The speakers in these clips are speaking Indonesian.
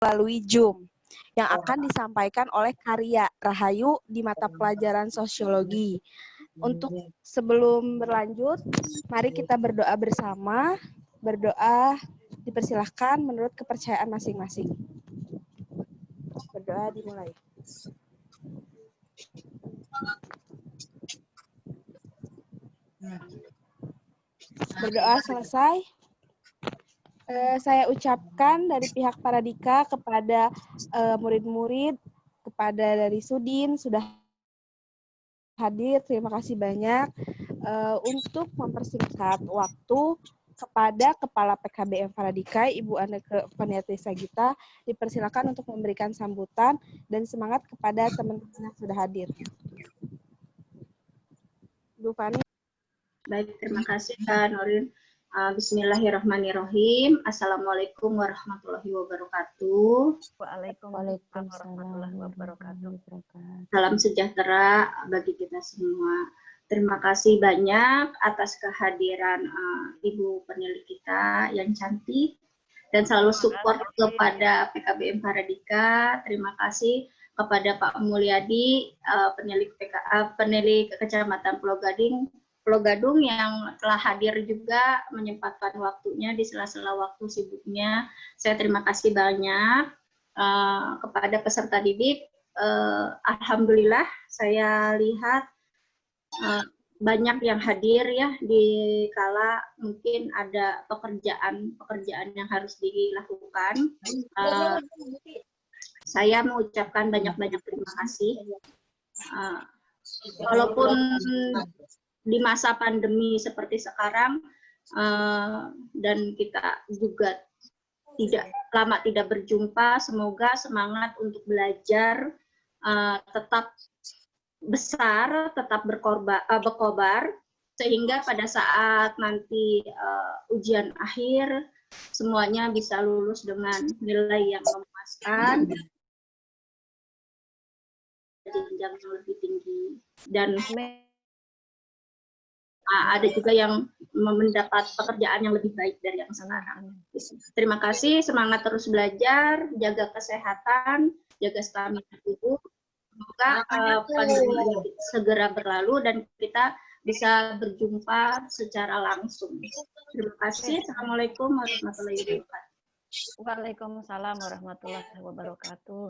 melalui Zoom yang akan disampaikan oleh Karya Rahayu di mata pelajaran sosiologi. Untuk sebelum berlanjut, mari kita berdoa bersama. Berdoa dipersilahkan menurut kepercayaan masing-masing. Berdoa dimulai. Berdoa selesai. Saya ucapkan dari pihak Paradika kepada murid-murid, kepada dari Sudin sudah hadir, terima kasih banyak. Untuk mempersingkat waktu, kepada Kepala PKBM Paradika, Ibu Anneke Paniati Sagita, dipersilakan untuk memberikan sambutan dan semangat kepada teman-teman yang sudah hadir. Bu Fani. Baik, terima kasih Kak Nurin. Bismillahirrahmanirrahim. Assalamualaikum warahmatullahi wabarakatuh. Waalaikumsalam warahmatullahi wabarakatuh. Salam sejahtera bagi kita semua. Terima kasih banyak atas kehadiran Ibu peneliti kita yang cantik dan selalu support kepada PKBM Paradika. Terima kasih kepada Pak Mulyadi, peneliti Kecamatan Pulau Gadung yang telah hadir juga menyempatkan waktunya di sela-sela waktu sibuknya. Saya terima kasih banyak kepada peserta didik. Alhamdulillah saya lihat banyak yang hadir ya di kala mungkin ada pekerjaan yang harus dilakukan. Saya mengucapkan banyak-banyak terima kasih. Walaupun di masa pandemi seperti sekarang dan kita juga tidak berjumpa, semoga semangat untuk belajar tetap besar, tetap berkobar, sehingga pada saat nanti ujian akhir semuanya bisa lulus dengan nilai yang memuaskan, jenjang yang lebih tinggi, dan ada juga yang mendapat pekerjaan yang lebih baik dari yang sekarang. Terima kasih, semangat terus belajar, jaga kesehatan, jaga stamina tubuh. Semoga pandemi ini segera berlalu dan kita bisa berjumpa secara langsung. Terima kasih. Assalamualaikum warahmatullahi wabarakatuh. Waalaikumsalam warahmatullahi wabarakatuh.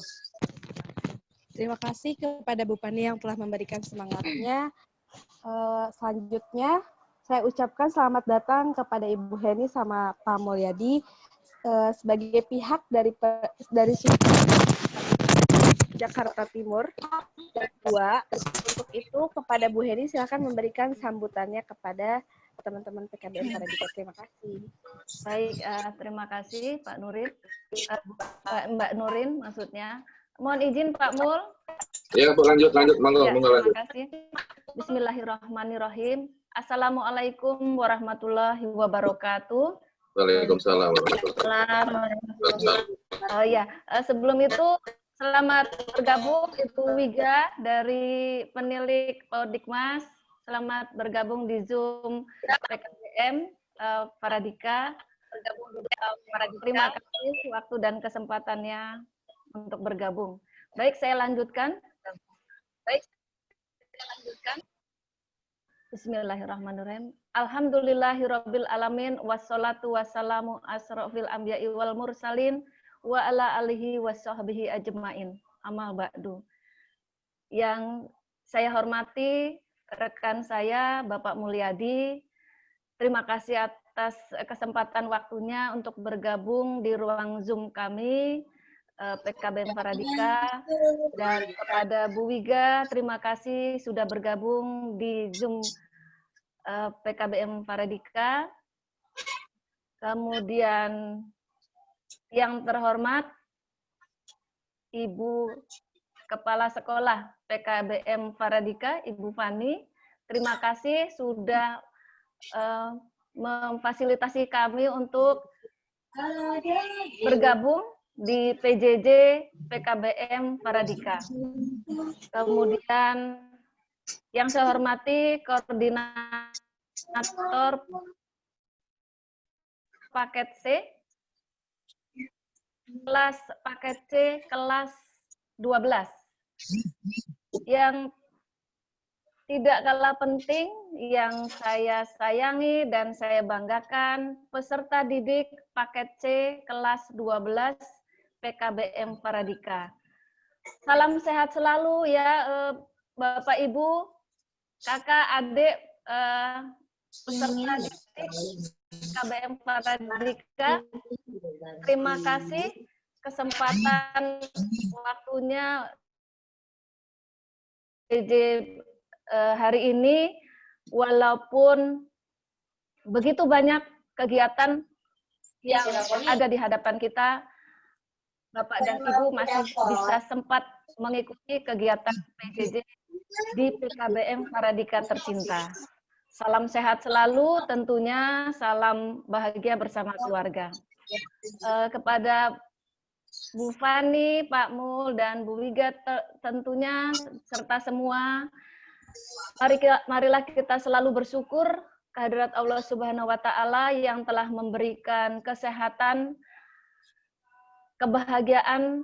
Terima kasih kepada Bu Pani yang telah memberikan semangatnya. Selanjutnya, saya ucapkan selamat datang kepada Ibu Heni sama Pak Mulyadi sebagai pihak dari Jakarta Timur. Kedua, untuk itu kepada Bu Heni silakan memberikan sambutannya kepada teman-teman PKBM Paradika. Terima kasih. Baik, terima kasih Pak Nurin, Mbak Nurin maksudnya. Mohon izin Pak Mul. Ya, Bu, lanjut, monggo, Ya, lanjut. terima kasih. Bismillahirrahmanirrahim. Assalamualaikum warahmatullahi wabarakatuh. Waalaikumsalam warahmatullahi wabarakatuh. Oh ya, sebelum itu selamat bergabung Ibu Wiga dari penilik Paudikmas. Selamat bergabung di Zoom PKBM Paradika. Terima kasih waktu dan kesempatannya untuk bergabung. Baik, saya lanjutkan. Bismillahirrahmanirrahim. Alhamdulillahirabbil alamin wassalatu wassalamu asrofil anbiya'i wal mursalin wa ala alihi washabbihi ajmain. Amal ba'du. Yang saya hormati rekan saya Bapak Mulyadi, terima kasih atas kesempatan waktunya untuk bergabung di ruang Zoom kami PKBM Paradika, dan kepada Bu Wiga terima kasih sudah bergabung di Zoom PKBM Paradika. Kemudian yang terhormat Ibu Kepala Sekolah PKBM Paradika, Ibu Fani, terima kasih sudah memfasilitasi kami untuk bergabung di PJJ PKBM Paradika. Kemudian yang saya hormati koordinator paket C, kelas paket C kelas 12. Yang tidak kalah penting, yang saya sayangi dan saya banggakan, peserta didik paket C kelas 12 PKBM Paradika. Salam sehat selalu ya Bapak Ibu, kakak, adik, peserta didik PKBM Paradika. Terima kasih kesempatan waktunya hari ini, walaupun begitu banyak kegiatan yang ada di hadapan kita, Bapak dan Ibu masih bisa sempat mengikuti kegiatan PJJ di PKBM Paradika tercinta. Salam sehat selalu, tentunya salam bahagia bersama keluarga. Kepada Bu Fani, Pak Mul, dan Bu Wiga tentunya, serta semua, marilah kita selalu bersyukur kehadirat Allah Subhanahu wa Ta'ala yang telah memberikan kesehatan, kebahagiaan,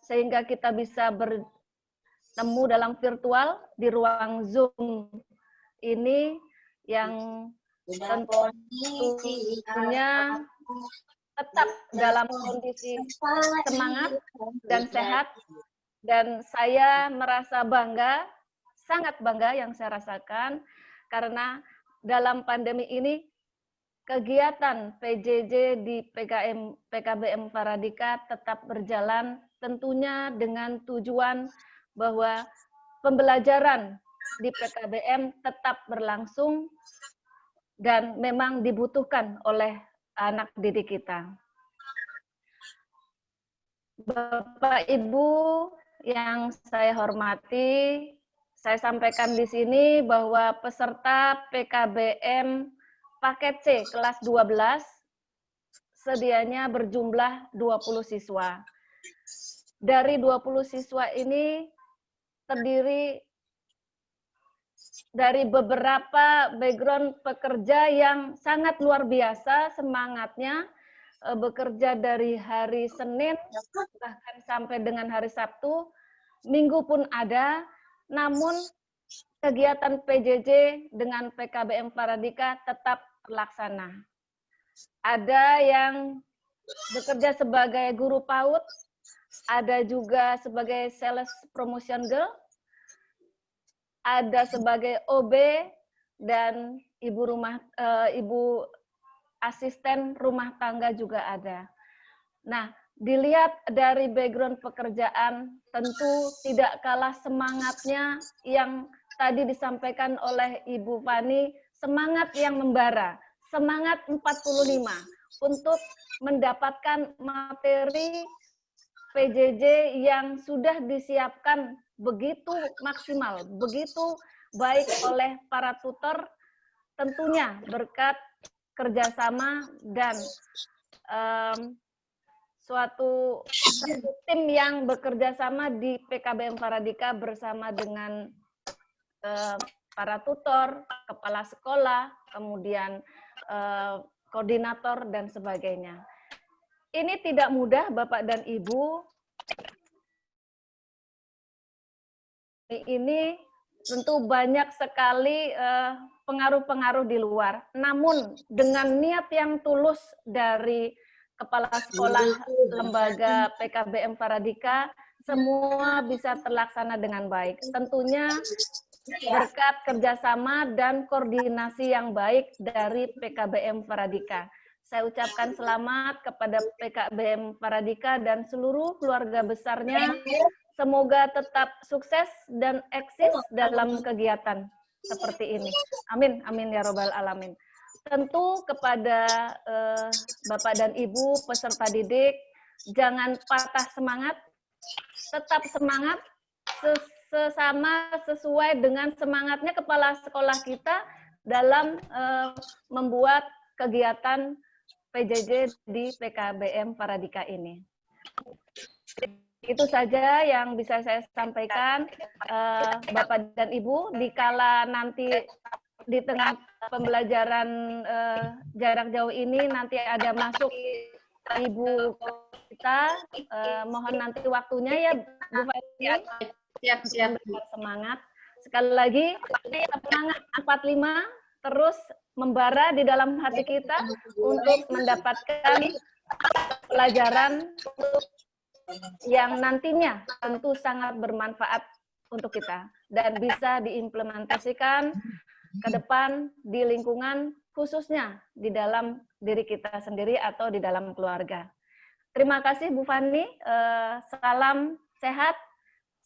sehingga kita bisa bertemu dalam virtual di ruang Zoom ini yang tentunya tetap dalam kondisi semangat dan sehat, dan saya merasa bangga, sangat bangga yang saya rasakan, karena dalam pandemi ini kegiatan PJJ di PKBM Paradika tetap berjalan, tentunya dengan tujuan bahwa pembelajaran di PKBM tetap berlangsung dan memang dibutuhkan oleh anak didik kita. Bapak Ibu yang saya hormati, saya sampaikan di sini bahwa peserta PKBM paket C kelas 12 sedianya berjumlah 20 siswa. Dari 20 siswa ini terdiri dari beberapa background pekerja yang sangat luar biasa semangatnya, bekerja dari hari Senin bahkan sampai dengan hari Sabtu, Minggu pun ada, namun kegiatan PJJ dengan PKBM Paradika tetap terlaksana. Ada yang bekerja sebagai guru PAUD, ada juga sebagai sales promotion girl, ada sebagai OB, dan ibu asisten rumah tangga juga ada. Nah, dilihat dari background pekerjaan, tentu tidak kalah semangatnya yang tadi disampaikan oleh Ibu Fani, semangat yang membara, semangat 45 untuk mendapatkan materi PJJ yang sudah disiapkan begitu maksimal, begitu baik oleh para tutor, tentunya berkat kerjasama dan suatu tim yang bekerja sama di PKBM Paradika bersama dengan para tutor, kepala sekolah, kemudian koordinator, dan sebagainya. Ini tidak mudah, Bapak dan Ibu. Ini tentu banyak sekali pengaruh-pengaruh di luar. Namun dengan niat yang tulus dari kepala sekolah lembaga PKBM Paradika, semua bisa terlaksana dengan baik. Tentunya berkat kerjasama dan koordinasi yang baik dari PKBM Paradika. Saya ucapkan selamat kepada PKBM Paradika dan seluruh keluarga besarnya. Semoga tetap sukses dan eksis dalam kegiatan seperti ini. Amin, amin ya robbal alamin. Tentu kepada Bapak dan Ibu peserta didik, jangan patah semangat, tetap semangat, sesuai dengan semangatnya kepala sekolah kita dalam membuat kegiatan PJJ di PKBM Paradika ini. Itu saja yang bisa saya sampaikan, Bapak dan Ibu. Dikala nanti di tengah pembelajaran jarak jauh ini nanti ada masuk Ibu kita, mohon nanti waktunya ya Bu Fani. Siap. Semangat. Sekali lagi, semangat 45 terus membara di dalam hati kita untuk mendapatkan pelajaran yang nantinya tentu sangat bermanfaat untuk kita dan bisa diimplementasikan ke depan di lingkungan, khususnya di dalam diri kita sendiri atau di dalam keluarga. Terima kasih Bu Fani, salam sehat,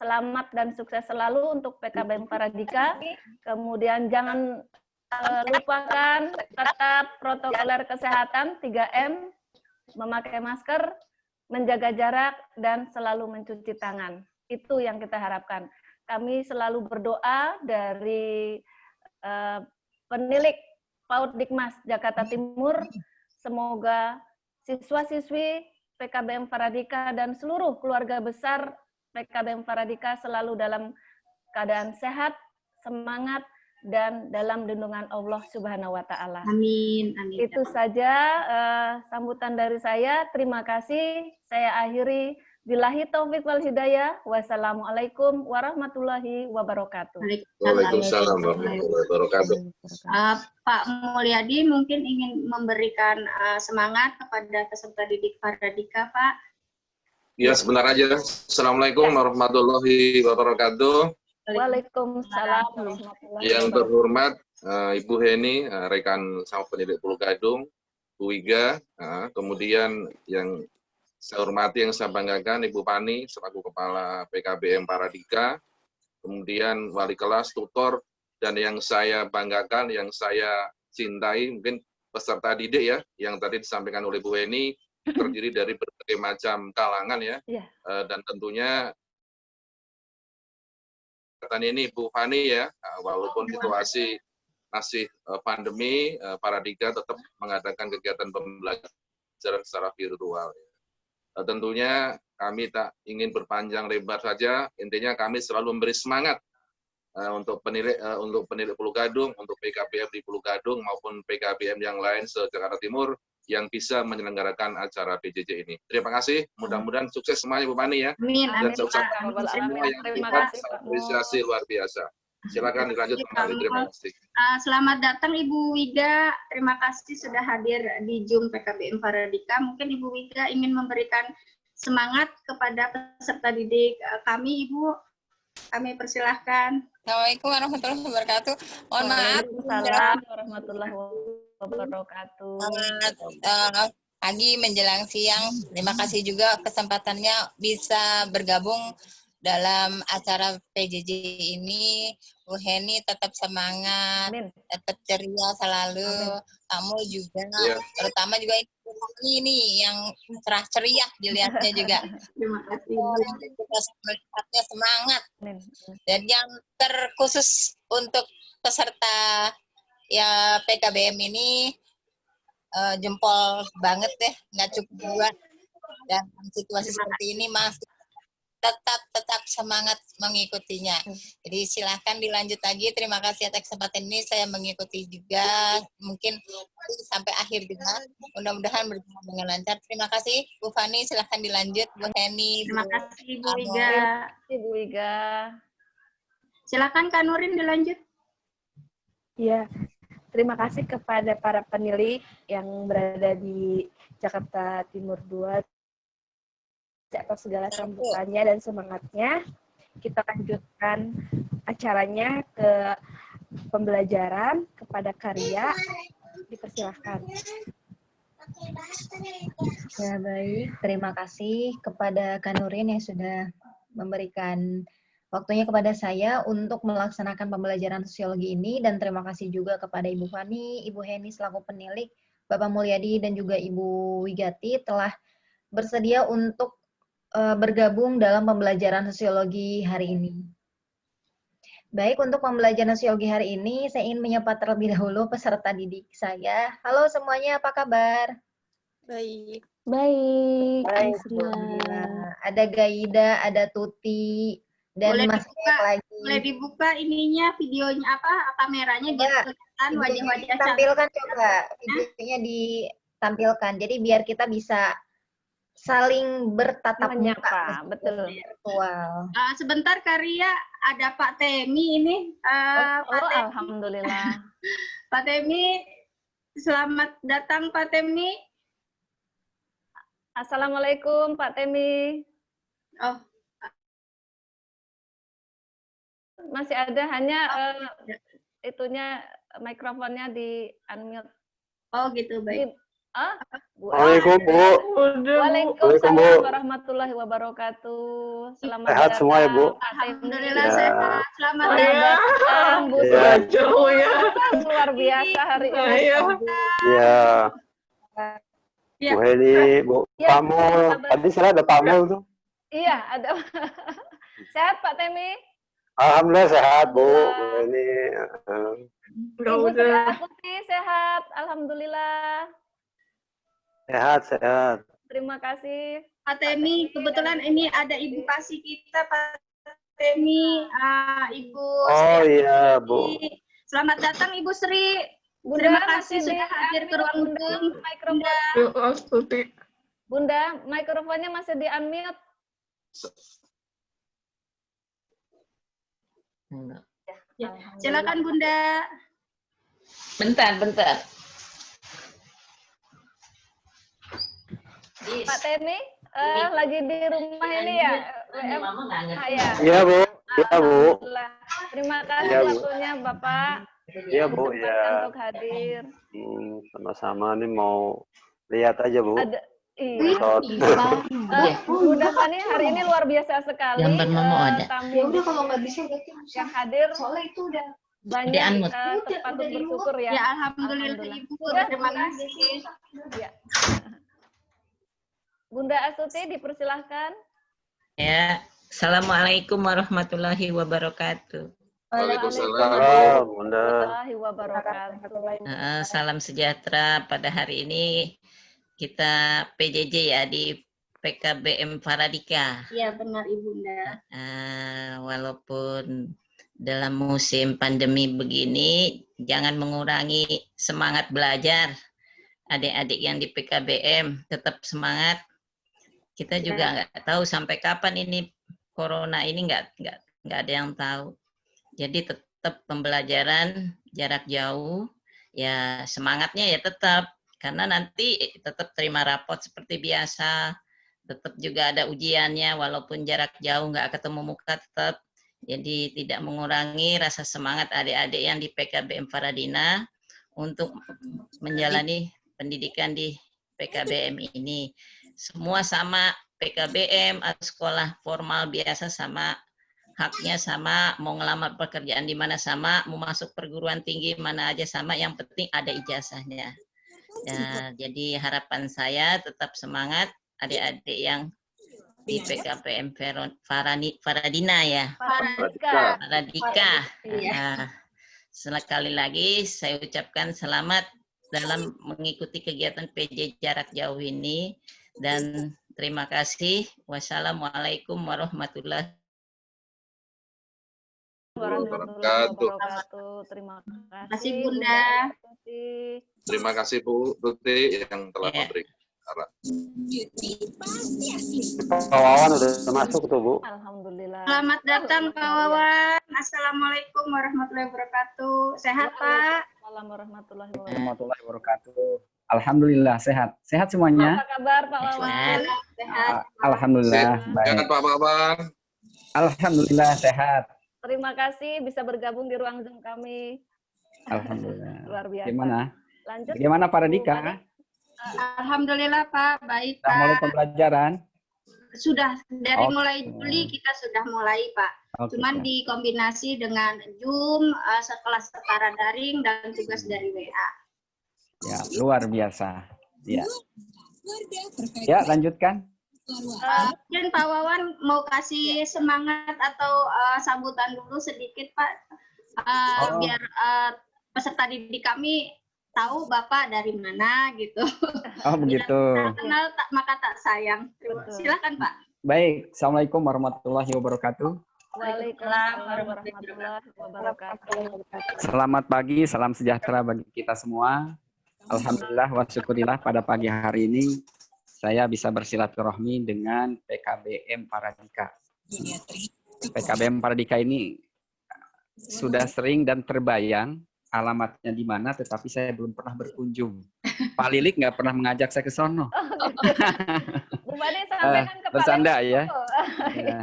selamat dan sukses selalu untuk PKBM Paradika. Kemudian jangan lupakan tetap protokoler kesehatan 3M, memakai masker, menjaga jarak, dan selalu mencuci tangan. Itu yang kita harapkan. Kami selalu berdoa dari penilik PAUD Dikmas Jakarta Timur, semoga siswa-siswi PKBM Paradika dan seluruh keluarga besar PKBM Paradika selalu dalam keadaan sehat, semangat, dan dalam lindungan Allah Subhanahu wa Ta'ala. Amin. Itu saja sambutan dari saya. Terima kasih. Saya akhiri. Billahi taufik wal hidayah. Wassalamualaikum warahmatullahi wabarakatuh. Waalaikumsalam warahmatullahi wabarakatuh. Pak Mulyadi mungkin ingin memberikan semangat kepada peserta didik Paradika, Pak. Ya, sebentar aja. Assalamualaikum warahmatullahi wabarakatuh. Waalaikumsalam warahmatullahi wabarakatuh. Yang terhormat Ibu Heni, rekan sama pendidik Pulau Gadung, Bu Wiga, kemudian yang saya hormati, yang saya banggakan Ibu Fani selaku Kepala PKBM Paradika, kemudian wali kelas, tutor, dan yang saya banggakan, yang saya cintai, mungkin peserta didik ya, yang tadi disampaikan oleh Bu Heni, terdiri dari berbagai macam kalangan ya, dan tentunya ini Bu Fani ya, walaupun situasi masih pandemi, Paradika tetap mengadakan kegiatan pembelajaran secara virtual. Tentunya kami tak ingin berpanjang lebar saja, intinya kami selalu memberi semangat untuk penilik Pulau Gadung, untuk PKBM di Pulau Gadung maupun PKBM yang lain se-Jakarta Timur yang bisa menyelenggarakan acara PJJ ini. Terima kasih, mudah-mudahan sukses semuanya Bu Fani ya. Amin, dan amin, sukses Pak. semua yang terlibat, apresiasi luar biasa. Silakan dilanjut kembali. Terima kasih. Selamat datang Ibu Wiga. Terima kasih sudah hadir di Zoom PKBM Paradika. Mungkin Ibu Wiga ingin memberikan semangat kepada peserta didik kami, Ibu. Kami persilahkan. Assalamualaikum warahmatullahi wabarakatuh. Mohon maaf. Waalaikumsalam warahmatullahi wabarakatuh. Selamat pagi menjelang siang. Terima kasih juga kesempatannya bisa bergabung dalam acara PJJ ini. Bu Heni tetap semangat, tetap ceria selalu. Kamu juga, terutama juga ini yang cerah ceria dilihatnya juga. Terima kasih. Melihatnya semangat. Dan yang terkhusus untuk peserta ya PKBM ini jempol banget deh, nggak cukup dua. Dan situasi seperti ini masih tetap semangat mengikutinya. Jadi silahkan dilanjut lagi. Terima kasih atas kesempatan ini. Saya mengikuti juga. Mungkin sampai akhir juga. Mudah-mudahan berjalan dengan lancar. Terima kasih Bu Fani. Silahkan dilanjut. Bu Heni. Terima kasih Bu Wiga. Ibu Wiga. Silakan Kak Nurin dilanjut. Ya, terima kasih kepada para penilik yang berada di Jakarta Timur 2 atas segala sambutannya dan semangatnya. Kita lanjutkan acaranya ke pembelajaran kepada karya. Dipersilahkan. Ya, baik. Terima kasih kepada Kak Nurin yang sudah memberikan waktunya kepada saya untuk melaksanakan pembelajaran sosiologi ini, dan terima kasih juga kepada Ibu Fani, Ibu Heni selaku penilik, Bapak Mulyadi dan juga Ibu Wigati telah bersedia untuk bergabung dalam pembelajaran sosiologi hari ini. Baik, untuk pembelajaran sosiologi hari ini, saya ingin menyapa terlebih dahulu peserta didik saya. Halo semuanya, apa kabar? Baik. Baik. Alhamdulillah. Ada Gaida, ada Tuti, dan Boleh masih banyak lagi. Boleh dibuka ininya, videonya kameranya biar kelihatan wajah-wajah ditampilkan coba, videonya ditampilkan. Jadi biar kita bisa saling bertatap muka Menyapa, betul. virtual. Sebentar Karya, ada Pak Temi ini. Oh, alhamdulillah. Pak Temi, selamat datang Pak Temi. Assalamualaikum Pak Temi. Oh, Masih ada, hanya itunya mikrofonnya di unmute. oh gitu baik. Assalamualaikum Bu. Waalaikumsalam warahmatullahi wabarakatuh. Selamat Sehat datang, semua ya, Bu? Pak Temi. Alhamdulillah Ya. sehat. Selamat Selamat datang. datang, Bu. Ya. Luar biasa hari ini. Ya, Ya. Bu Heni, Bu Ya, Pamul. sabar. Tadi saya ada Pamul tuh. Iya, ada. Sehat Pak Temi? Alhamdulillah sehat Bu. Bu Heni. Ibu Sri Astuti sehat, alhamdulillah. Sehat. Terima kasih. Pak Temi, kebetulan ini ada ibu kasih kita Pak Temi, Ibu Oh Sri. iya Bu. Selamat datang Ibu Sri. Bunda, Terima kasih masih sudah hadir ke ruang Bunda, Zoom. mikrofon. Bunda, mikrofonnya masih di unmute. Ya, silakan Bunda. Bentar. Pak Temi, lagi di rumah ini ya? Mama nggak ngerti. Ya. Iya Bu. Iya Bu. Alhamdulillah. Terima kasih Iya, Bu. waktunya Bapak. Iya Bu. Sempatkan Ya. untuk hadir. Sama-sama nih mau lihat aja Bu. Ada, iya. Shot. Bunda Fani hari ini luar biasa sekali. Gambar Mama ada. Tamu Ya udah kalau nggak bisa berarti yang hadir soalnya itu udah banyak Di-unmute. patut bersyukur ya. Ya alhamdulillah Ibu. Ya, Terima kasih. Ya. Bunda Astuti dipersilahkan. Ya, Assalamualaikum warahmatullahi wabarakatuh. Salam Bunda. Warahmatullahi wabarakatuh. Salam sejahtera pada hari ini kita PJJ ya di PKBM Paradika. Iya benar Ibunda. Walaupun dalam musim pandemi begini, jangan mengurangi semangat belajar. Adik-adik yang di PKBM tetap semangat. Kita juga nggak tahu sampai kapan ini corona ini nggak ada yang tahu. Jadi tetap pembelajaran jarak jauh, ya semangatnya ya tetap. Karena nanti tetap terima rapot seperti biasa. Tetap juga ada ujiannya, walaupun jarak jauh nggak ketemu muka tetap. Jadi tidak mengurangi rasa semangat adik-adik yang di PKBM Faradina untuk menjalani pendidikan di PKBM ini. Semua sama, PKBM, sekolah formal biasa sama, haknya sama, mau ngelamar pekerjaan di mana sama, mau masuk perguruan tinggi mana aja sama, yang penting ada ijazahnya. Ya, jadi harapan saya tetap semangat adik-adik yang di PKBM Faradina ya. Faradika. Nah, sekali lagi saya ucapkan selamat dalam mengikuti kegiatan PJ jarak jauh ini dan terima kasih. Wassalamualaikum warahmatullahi wabarakatuh. Terima kasih Bunda. Terima kasih Bu Tuti yang telah memberikan arah. Pak Wawan udah masuk tuh Bu. Alhamdulillah. Selamat datang Pak Wawan. Assalamualaikum warahmatullahi wabarakatuh. Sehat Pak? Assalamualaikum warahmatullahi Warahmatullahi wabarakatuh. Alhamdulillah sehat. Sehat semuanya. Apa kabar Pak Wawan? Sehat. Alhamdulillah baik. Jangan Pak Wawan. Alhamdulillah sehat. Terima kasih bisa bergabung di ruang Zoom kami. Alhamdulillah. Luar biasa. Gimana? Lanjut. Bagaimana para Dika? Alhamdulillah Pak, baik Sudah mulai Pak. pembelajaran? Sudah dari Oke. mulai Juli kita sudah mulai Pak. Oke, Cuman siap. dikombinasi dengan Zoom, kelas setara daring dan tugas dari WA. Ya, luar biasa. Ya. Ya, lanjutkan. Mungkin Pak Wawan mau kasih semangat atau sambutan dulu sedikit Pak, biar peserta didik kami tahu Bapak dari mana gitu. Oh, begitu. Tak kenal maka tak sayang. Silakan Pak. Baik, Assalamualaikum warahmatullahi wabarakatuh. Waalaikumsalam warahmatullahi wabarakatuh. Selamat pagi, salam sejahtera bagi kita semua. Alhamdulillah wa syukurillah pada pagi hari ini saya bisa bersilaturahmi dengan PKBM Paradika. PKBM Paradika ini sudah sering dan terbayang alamatnya di mana, tetapi saya belum pernah berkunjung. Pak Lilik nggak pernah mengajak saya ke sono. Bu Fani sampaikan ke Pak Bercanda Lilik. ya.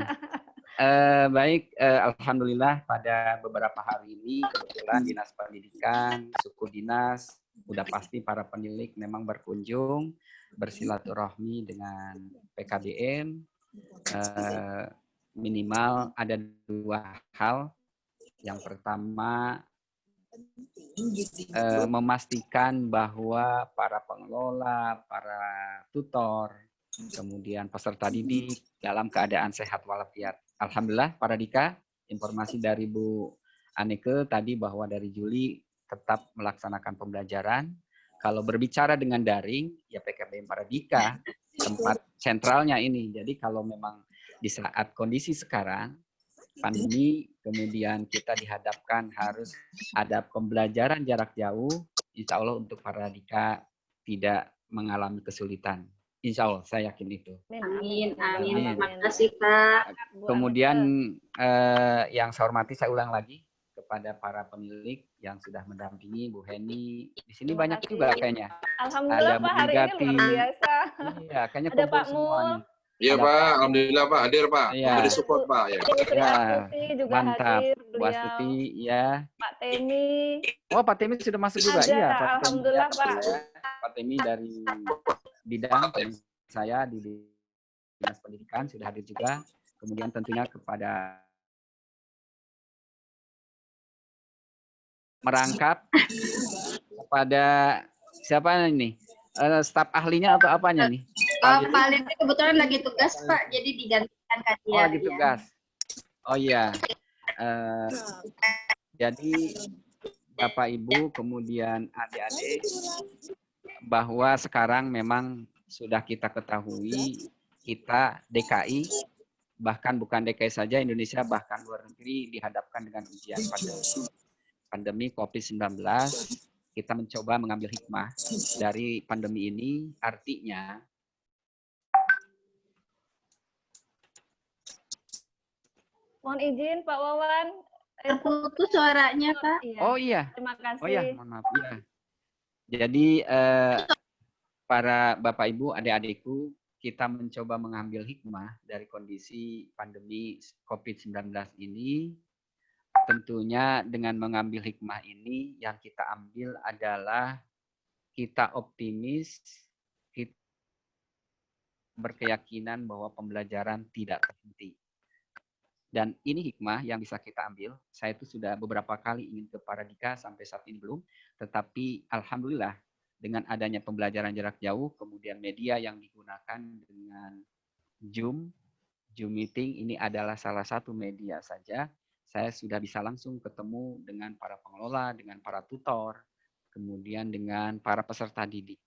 Baik, alhamdulillah pada beberapa hari ini kebetulan Dinas Pendidikan, suku dinas, udah pasti para penilik memang berkunjung, bersilaturahmi dengan PKBM. Minimal ada 2 hal. Yang pertama, memastikan bahwa para pengelola, para tutor, kemudian peserta didik dalam keadaan sehat walafiat. Alhamdulillah, Paradika, informasi dari Bu Anneke tadi bahwa dari Juli tetap melaksanakan pembelajaran. Kalau berbicara dengan daring, ya PKBM Paradika tempat sentralnya ini. Jadi kalau memang di saat kondisi sekarang, pandemi, kemudian kita dihadapkan harus ada pembelajaran jarak jauh, insya Allah untuk Paradika tidak mengalami kesulitan. Insya Allah, saya yakin itu. Amin, amin. Terima kasih, Pak. Kemudian yang saya hormati, saya ulang lagi kepada para pemilik yang sudah mendampingi Bu Heni. Di sini banyak juga kayaknya. Alhamdulillah ada Pak, hari ini luar biasa. Iya, kayaknya ada kumpul Pak semua nih. Iya Pak, alhamdulillah Pak, hadir Pak. Iya. Beri support Pak ya. Sri Ya, Astuti juga mantap. hadir, Bu Astuti, ya. Pak Temi. Oh, Pak Temi sudah masuk juga. Ada, Iya, Pak alhamdulillah Temi, Pak. Ya. Pak Temi dari bidang saya di Dinas Pendidikan sudah hadir juga. Kemudian tentunya kepada merangkap kepada siapa ini? Staf ahlinya atau apanya nih? Pak Lilik kebetulan lagi tugas, Pak, jadi digantikan Kak Tia. Oh, lagi tugas. Oh iya. Jadi Bapak Ibu, kemudian adik-adik, bahwa sekarang memang sudah kita ketahui, kita DKI, bahkan bukan DKI saja, Indonesia bahkan luar negeri dihadapkan dengan ujian pandemi COVID-19. Kita mencoba mengambil hikmah dari pandemi ini, artinya mohon izin Pak Wawan. Terputus suaranya, Pak. Oh iya. Terima kasih. Oh iya, mohon maaf. Ya. Jadi para Bapak Ibu, adik-adikku, kita mencoba mengambil hikmah dari kondisi pandemi COVID-19 ini. Tentunya dengan mengambil hikmah ini, yang kita ambil adalah kita optimis, kita berkeyakinan bahwa pembelajaran tidak terhenti. Dan ini hikmah yang bisa kita ambil. Saya itu sudah beberapa kali ingin ke Paradika, sampai saat ini belum. Tetapi Alhamdulillah, dengan adanya pembelajaran jarak jauh, kemudian media yang digunakan dengan Zoom meeting, ini adalah salah satu media saja. Saya sudah bisa langsung ketemu dengan para pengelola, dengan para tutor, kemudian dengan para peserta didik.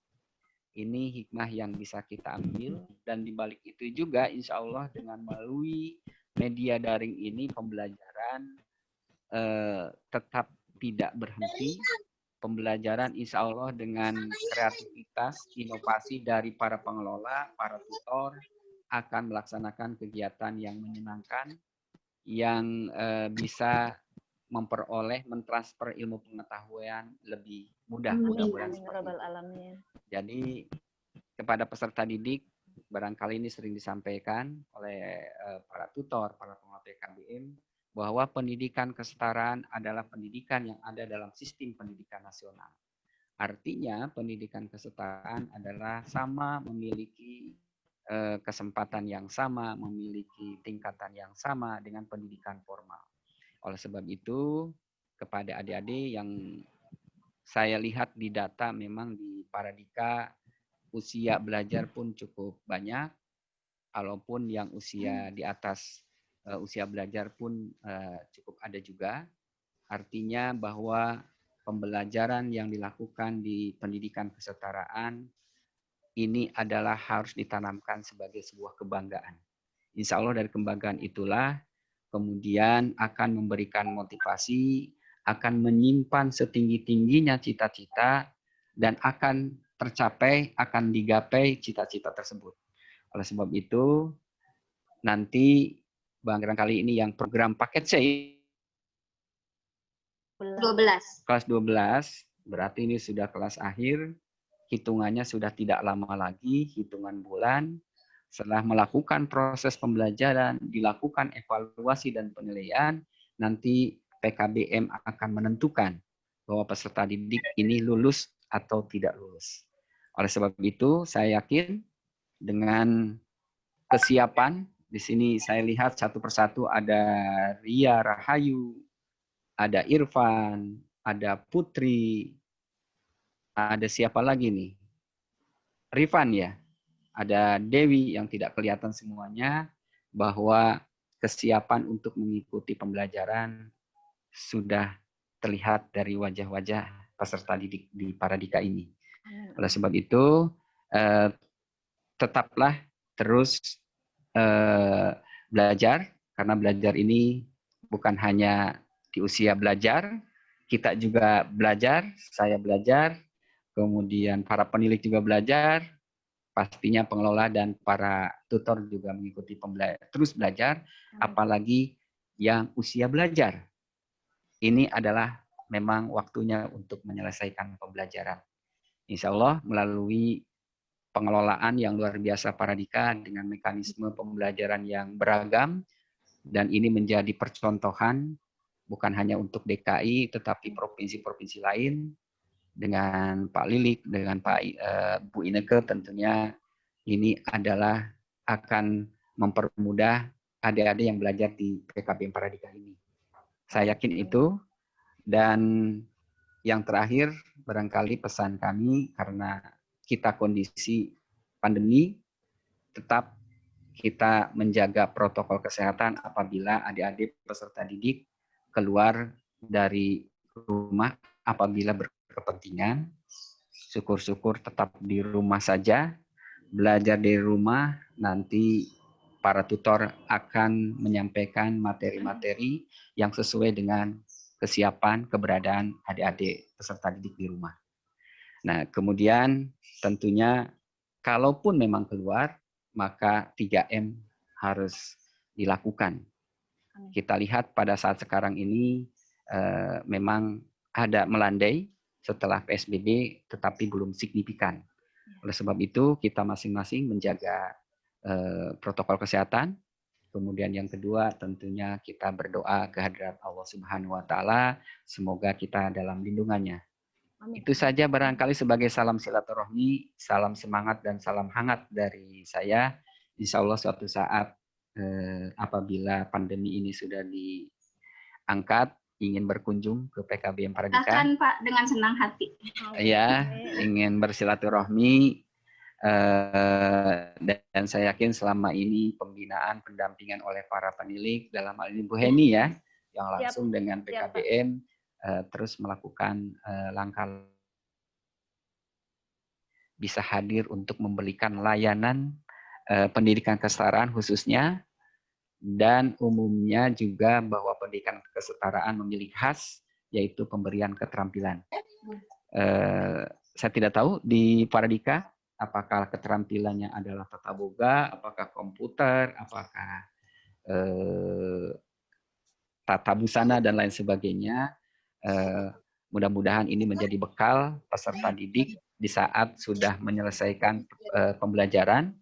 Ini hikmah yang bisa kita ambil, dan dibalik itu juga insya Allah dengan melalui media daring ini pembelajaran tetap tidak berhenti. Pembelajaran insya Allah dengan kreativitas, inovasi dari para pengelola, para tutor akan melaksanakan kegiatan yang menyenangkan, yang bisa memperoleh, mentransfer ilmu pengetahuan lebih mudah. Mudah-mudahan seperti itu. Jadi kepada peserta didik, barangkali ini sering disampaikan oleh para tutor, para pengelola PKBM, bahwa pendidikan kesetaraan adalah pendidikan yang ada dalam sistem pendidikan nasional. Artinya pendidikan kesetaraan adalah sama, memiliki kesempatan yang sama, memiliki tingkatan yang sama dengan pendidikan formal. Oleh sebab itu, kepada adik-adik yang saya lihat di data, memang di Paradika usia belajar pun cukup banyak, walaupun yang usia di atas usia belajar pun cukup ada juga. Artinya bahwa pembelajaran yang dilakukan di pendidikan kesetaraan ini adalah harus ditanamkan sebagai sebuah kebanggaan. Insya Allah dari kebanggaan itulah kemudian akan memberikan motivasi, akan menyimpan setinggi-tingginya cita-cita, dan akan tercapai, akan digapai cita-cita tersebut. Oleh sebab itu, nanti barangkali ini yang program paket C 12. kelas 12, berarti ini sudah kelas akhir, hitungannya sudah tidak lama lagi, hitungan bulan. Setelah melakukan proses pembelajaran, dilakukan evaluasi dan penilaian, nanti PKBM akan menentukan bahwa peserta didik ini lulus atau tidak lulus. Oleh sebab itu, saya yakin dengan kesiapan, di sini saya lihat satu persatu ada Ria Rahayu, ada Irfan, ada Putri, ada siapa lagi nih? Rifan ya, ada Dewi yang tidak kelihatan semuanya, bahwa kesiapan untuk mengikuti pembelajaran sudah terlihat dari wajah-wajah peserta didik di Paradika ini. Oleh sebab itu, tetaplah terus belajar, karena belajar ini bukan hanya di usia belajar, kita juga belajar, saya belajar, kemudian para penilik juga belajar, pastinya pengelola dan para tutor juga mengikuti terus belajar, apalagi yang usia belajar. Ini adalah memang waktunya untuk menyelesaikan pembelajaran. Insya Allah melalui pengelolaan yang luar biasa Paradika dengan mekanisme pembelajaran yang beragam, dan ini menjadi percontohan bukan hanya untuk DKI tetapi provinsi-provinsi lain, dengan Pak Lilik, dengan Pak Bu Ineke, tentunya ini adalah akan mempermudah adik-adik yang belajar di PKBM Paradika ini. Saya yakin itu. Dan yang terakhir, barangkali pesan kami, karena kita kondisi pandemi, tetap kita menjaga protokol kesehatan apabila adik-adik peserta didik keluar dari rumah apabila berkepentingan. Syukur-syukur tetap di rumah saja, belajar dari rumah, nanti para tutor akan menyampaikan materi-materi yang sesuai dengan kesiapan keberadaan adik-adik peserta didik di rumah. Nah, kemudian tentunya kalaupun memang keluar, maka 3M harus dilakukan. Kita lihat pada saat sekarang ini memang ada melandai setelah PSBB, tetapi belum signifikan. Oleh sebab itu, kita masing-masing menjaga protokol kesehatan. Kemudian yang kedua, tentunya kita berdoa kehadirat Allah Subhanahu wa Ta'ala, semoga kita dalam lindungannya. Itu saja barangkali sebagai salam silaturahmi, salam semangat dan salam hangat dari saya. Insya Allah suatu saat apabila pandemi ini sudah diangkat, ingin berkunjung ke PKBM Paradika. Akan Pak, dengan senang hati. Ya, ingin bersilaturahmi. Dan saya yakin selama ini pembinaan, pendampingan oleh para penilik, dalam hal ini Bu Heni ya, yang langsung dengan PKBM terus melakukan langkah bisa hadir untuk memberikan layanan pendidikan kesetaraan khususnya, dan umumnya juga bahwa pendidikan kesetaraan memiliki khas, yaitu pemberian keterampilan. Saya tidak tahu di Paradika apakah keterampilannya adalah tata boga, apakah komputer, apakah tata busana dan lain sebagainya. Mudah-mudahan ini menjadi bekal peserta didik di saat sudah menyelesaikan pembelajaran,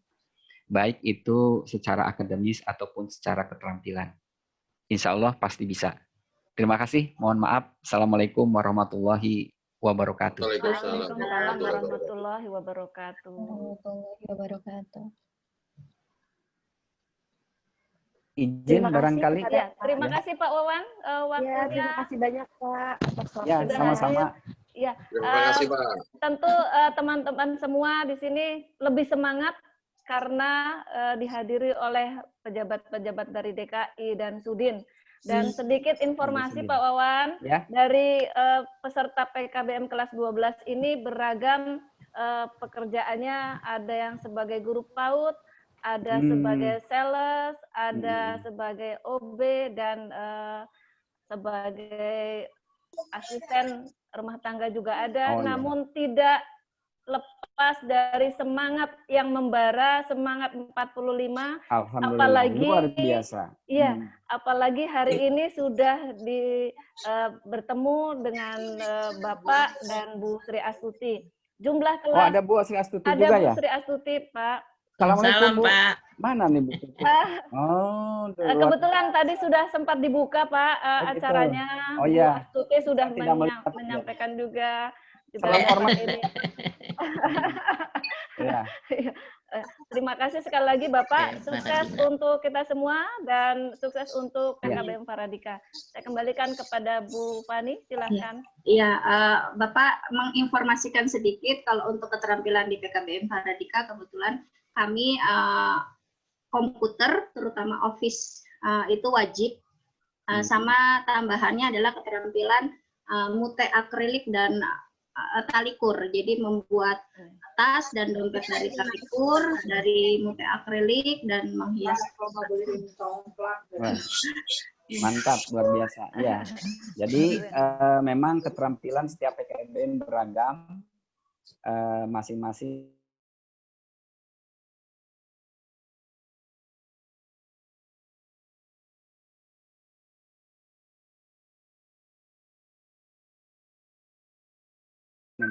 baik itu secara akademis ataupun secara keterampilan. Insya Allah pasti bisa. Terima kasih. Mohon maaf. Assalamualaikum warahmatullahi wabarakatuh. Waalaikumsalam warahmatullahi wabarakatuh. Izin barangkali. Ya, terima kasih Pak Wawan. Waktunya. Terima kasih banyak Pak atas waktunya. Ya, sama-sama. Ya, Terima kasih Pak. Tentu teman-teman semua di sini lebih semangat karena dihadiri oleh pejabat-pejabat dari DKI dan Sudin. Dan sedikit informasi Pak Wawan, ya, dari peserta PKBM kelas 12 ini beragam pekerjaannya, ada yang sebagai guru PAUD, ada sebagai sales, ada sebagai OB, dan sebagai asisten rumah tangga juga ada, namun tidak lepas terlepas dari semangat yang membara, semangat 45, Alhamdulillah, apalagi luar biasa. Iya, apalagi hari ini sudah bertemu dengan Bapak dan Bu Sri Astuti. Jumlah kelas Oh, ada Bu Sri Astuti ada juga Bu ya? Sri Astuti, Pak. Assalamualaikum, Salam, Bu. Pak. Mana nih Bu? Oh, luar Kebetulan tadi sudah sempat dibuka, Pak, Oh, gitu. acaranya. Oh, iya. Bu Astuti sudah Saya tidak melihat, ya. menyampaikan juga di Salam dalam hormat. ini. Iya. Terima kasih sekali lagi Bapak. Oke, Sukses Paradika. untuk kita semua dan sukses untuk Ya. PKBM Paradika. Saya kembalikan kepada Bu Fani, silahkan. Iya, Bapak menginformasikan sedikit kalau untuk keterampilan di PKBM Paradika kebetulan kami komputer, terutama Office itu wajib. Sama tambahannya adalah keterampilan mute akrilik dan talikur. Jadi membuat tas dan dompet dari talikur, dari mute akrilik dan menghias. Wah, mantap, luar biasa. Ya. Jadi memang keterampilan setiap PKBM beragam, masing-masing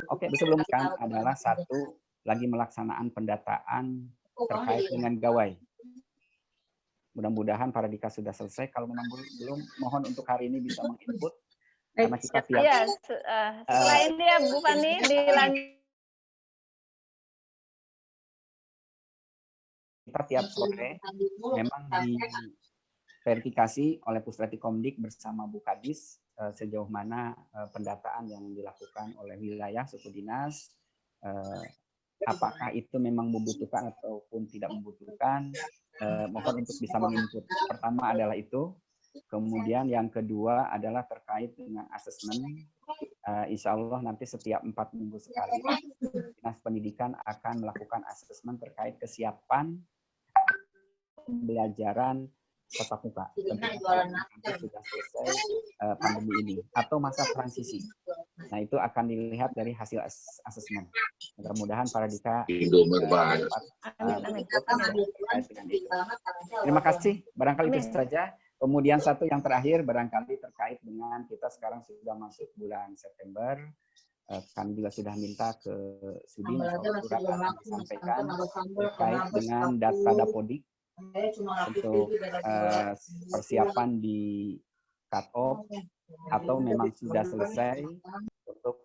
Oke, sebelum kan adalah satu lagi melaksanaan pendataan terkait dengan gawai. Mudah-mudahan Paradika sudah selesai. Kalau memang belum, mohon untuk hari ini bisa menginput karena kita tiap Iya, setelah ini ya Bu Fani dilanjut. kita tiap sore memang diverifikasi oleh Pusdati Komdik bersama Bu Kadis sejauh mana pendataan yang dilakukan oleh wilayah suku dinas, apakah itu memang membutuhkan ataupun tidak membutuhkan, mohon untuk bisa menginput. Pertama adalah itu, kemudian yang kedua adalah terkait dengan asesmen. Insya Allah nanti setiap 4 minggu sekali Dinas Pendidikan akan melakukan asesmen terkait kesiapan pembelajaran tatap muka. Tentunya nanti sudah selesai pandemi ini atau masa transisi. Nah, itu akan dilihat dari hasil asesmen. Mudah-mudahan Paradika terima kasih. Barangkali itu saja. Kemudian satu yang terakhir barangkali terkait dengan kita sekarang sudah masuk bulan September. Kami juga sudah minta ke Sudin surat akan disampaikan terkait dengan data Dapodik untuk persiapan di cut off atau memang sudah selesai untuk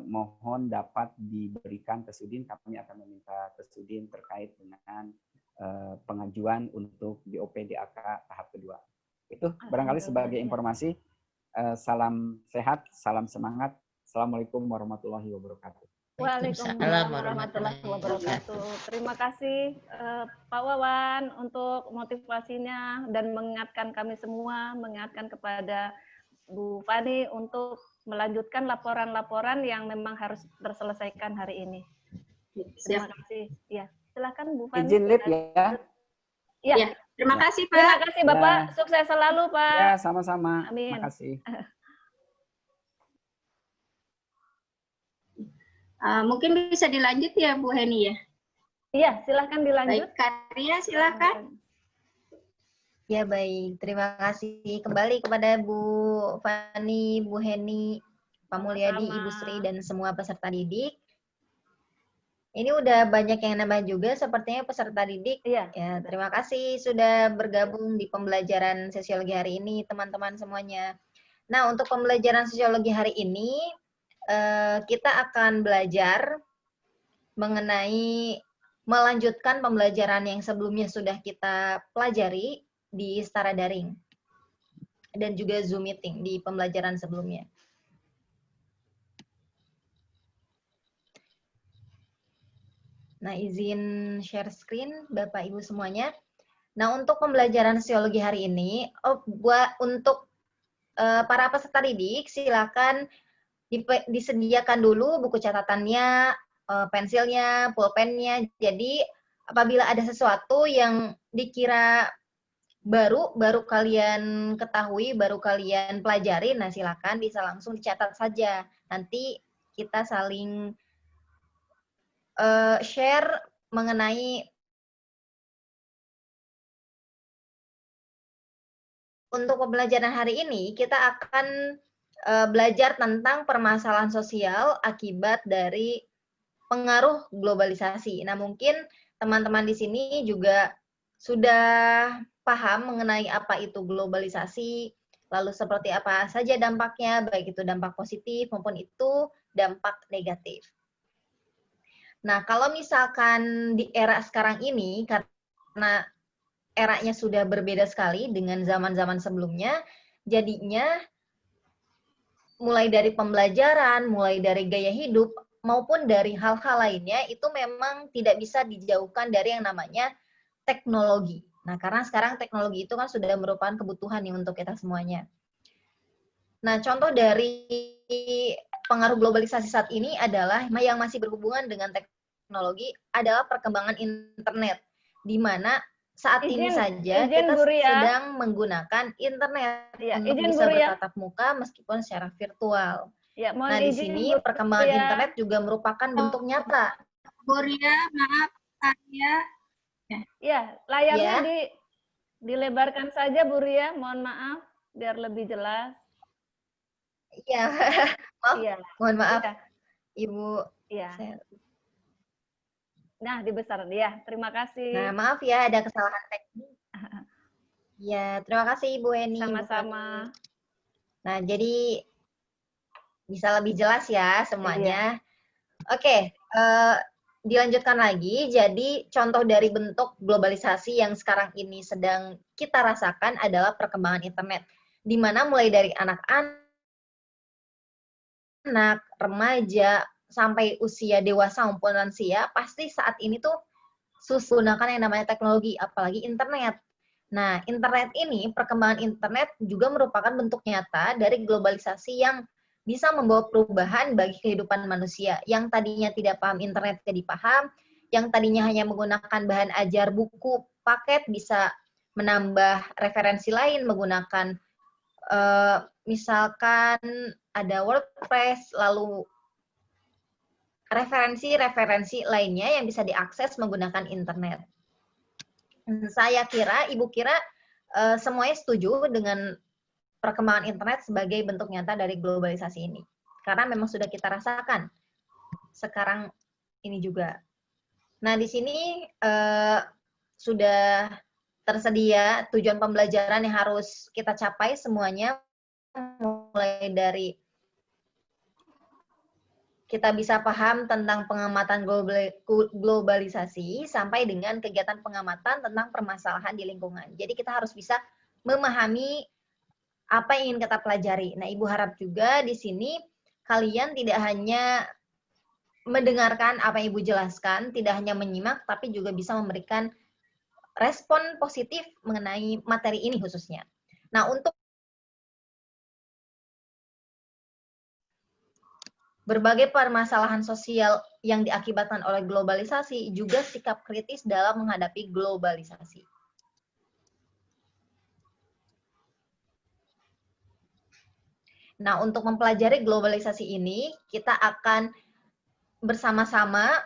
mohon dapat diberikan ke Sudin. Kami akan meminta ke Sudin terkait dengan pengajuan untuk BOP DAK tahap kedua. Itu barangkali sebagai informasi. Salam sehat, salam semangat. Assalamualaikum warahmatullahi wabarakatuh. Waalaikumsalam warahmatullahi wabarakatuh. Terima kasih Pak Wawan untuk motivasinya dan mengingatkan kami semua, mengingatkan kepada Bu Fani untuk melanjutkan laporan-laporan yang memang harus terselesaikan hari ini. Terima kasih. Ya, silakan Bu Fani. Izin live ya. Ya. Terima kasih Pak. Terima kasih Bapak. Sukses selalu Pak. Ya, sama-sama. Amin. Terima kasih. Mungkin bisa dilanjut ya Bu Heni ya? Iya, silahkan dilanjut. Baik, Karya silakan. Ya baik, terima kasih kembali kepada Bu Fani, Bu Heni, Pak Mulyadi, Ibu Sri, dan semua peserta didik. Ini udah banyak yang nambah juga sepertinya peserta didik. Iya. Ya, terima kasih sudah bergabung di pembelajaran sosiologi hari ini, teman-teman semuanya. Nah, untuk pembelajaran sosiologi hari ini, kita akan belajar mengenai melanjutkan pembelajaran yang sebelumnya sudah kita pelajari di secara daring dan juga Zoom meeting di pembelajaran sebelumnya. Nah, izin share screen Bapak Ibu semuanya. Nah, untuk pembelajaran sosiologi hari ini, untuk para peserta didik silakan disediakan dulu buku catatannya, pensilnya, pulpennya. Jadi apabila ada sesuatu yang dikira baru kalian ketahui, baru kalian pelajari, nah silakan bisa langsung dicatat saja. Nanti kita saling share mengenai untuk pembelajaran hari ini, kita akan belajar tentang permasalahan sosial akibat dari pengaruh globalisasi. Nah, mungkin teman-teman di sini juga sudah paham mengenai apa itu globalisasi, lalu seperti apa saja dampaknya, baik itu dampak positif maupun itu dampak negatif. Nah, kalau misalkan di era sekarang ini, karena eranya sudah berbeda sekali dengan zaman-zaman sebelumnya, jadinya mulai dari pembelajaran, mulai dari gaya hidup, maupun dari hal-hal lainnya, itu memang tidak bisa dijauhkan dari yang namanya teknologi. Nah, karena sekarang teknologi itu kan sudah merupakan kebutuhan nih untuk kita semuanya. Nah, contoh dari pengaruh globalisasi saat ini adalah yang masih berhubungan dengan teknologi adalah perkembangan internet, di mana saat ini saja kita sedang menggunakan internet untuk bisa bertatap muka meskipun secara virtual. Ya, nah, di sini perkembangan internet juga merupakan bentuk nyata. Bu Ria, maaf, Arya. Ya, layarnya dilebarkan saja, Bu Ria. Mohon maaf, biar lebih jelas. Iya, maaf. Ya. Mohon maaf, ya. Ibu. Iya. Nah, dibesar dia. Terima kasih. Nah, maaf ya, ada kesalahan teknis. Ya, terima kasih Ibu Eni. Sama-sama. Nah, jadi bisa lebih jelas ya semuanya. Iya. Oke, dilanjutkan lagi. Jadi, contoh dari bentuk globalisasi yang sekarang ini sedang kita rasakan adalah perkembangan internet. Di mana mulai dari anak-anak, remaja, sampai usia dewasa maupun lansia, pasti saat ini tuh gunakan yang namanya teknologi, apalagi internet. Nah, internet ini, perkembangan internet juga merupakan bentuk nyata dari globalisasi yang bisa membawa perubahan bagi kehidupan manusia. Yang tadinya tidak paham internet jadi paham, yang tadinya hanya menggunakan bahan ajar buku, paket, bisa menambah referensi lain menggunakan misalkan ada WordPress, lalu referensi-referensi lainnya yang bisa diakses menggunakan internet. Saya kira, Ibu kira semuanya setuju dengan perkembangan internet sebagai bentuk nyata dari globalisasi ini. Karena memang sudah kita rasakan sekarang ini juga. Nah, di sini sudah tersedia tujuan pembelajaran yang harus kita capai semuanya, mulai dari kita bisa paham tentang pengamatan globalisasi sampai dengan kegiatan pengamatan tentang permasalahan di lingkungan. Jadi kita harus bisa memahami apa yang ingin kita pelajari. Nah, Ibu harap juga di sini kalian tidak hanya mendengarkan apa yang Ibu jelaskan, tidak hanya menyimak, tapi juga bisa memberikan respon positif mengenai materi ini khususnya. Nah, untuk berbagai permasalahan sosial yang diakibatkan oleh globalisasi, juga sikap kritis dalam menghadapi globalisasi. Nah, untuk mempelajari globalisasi ini, kita akan bersama-sama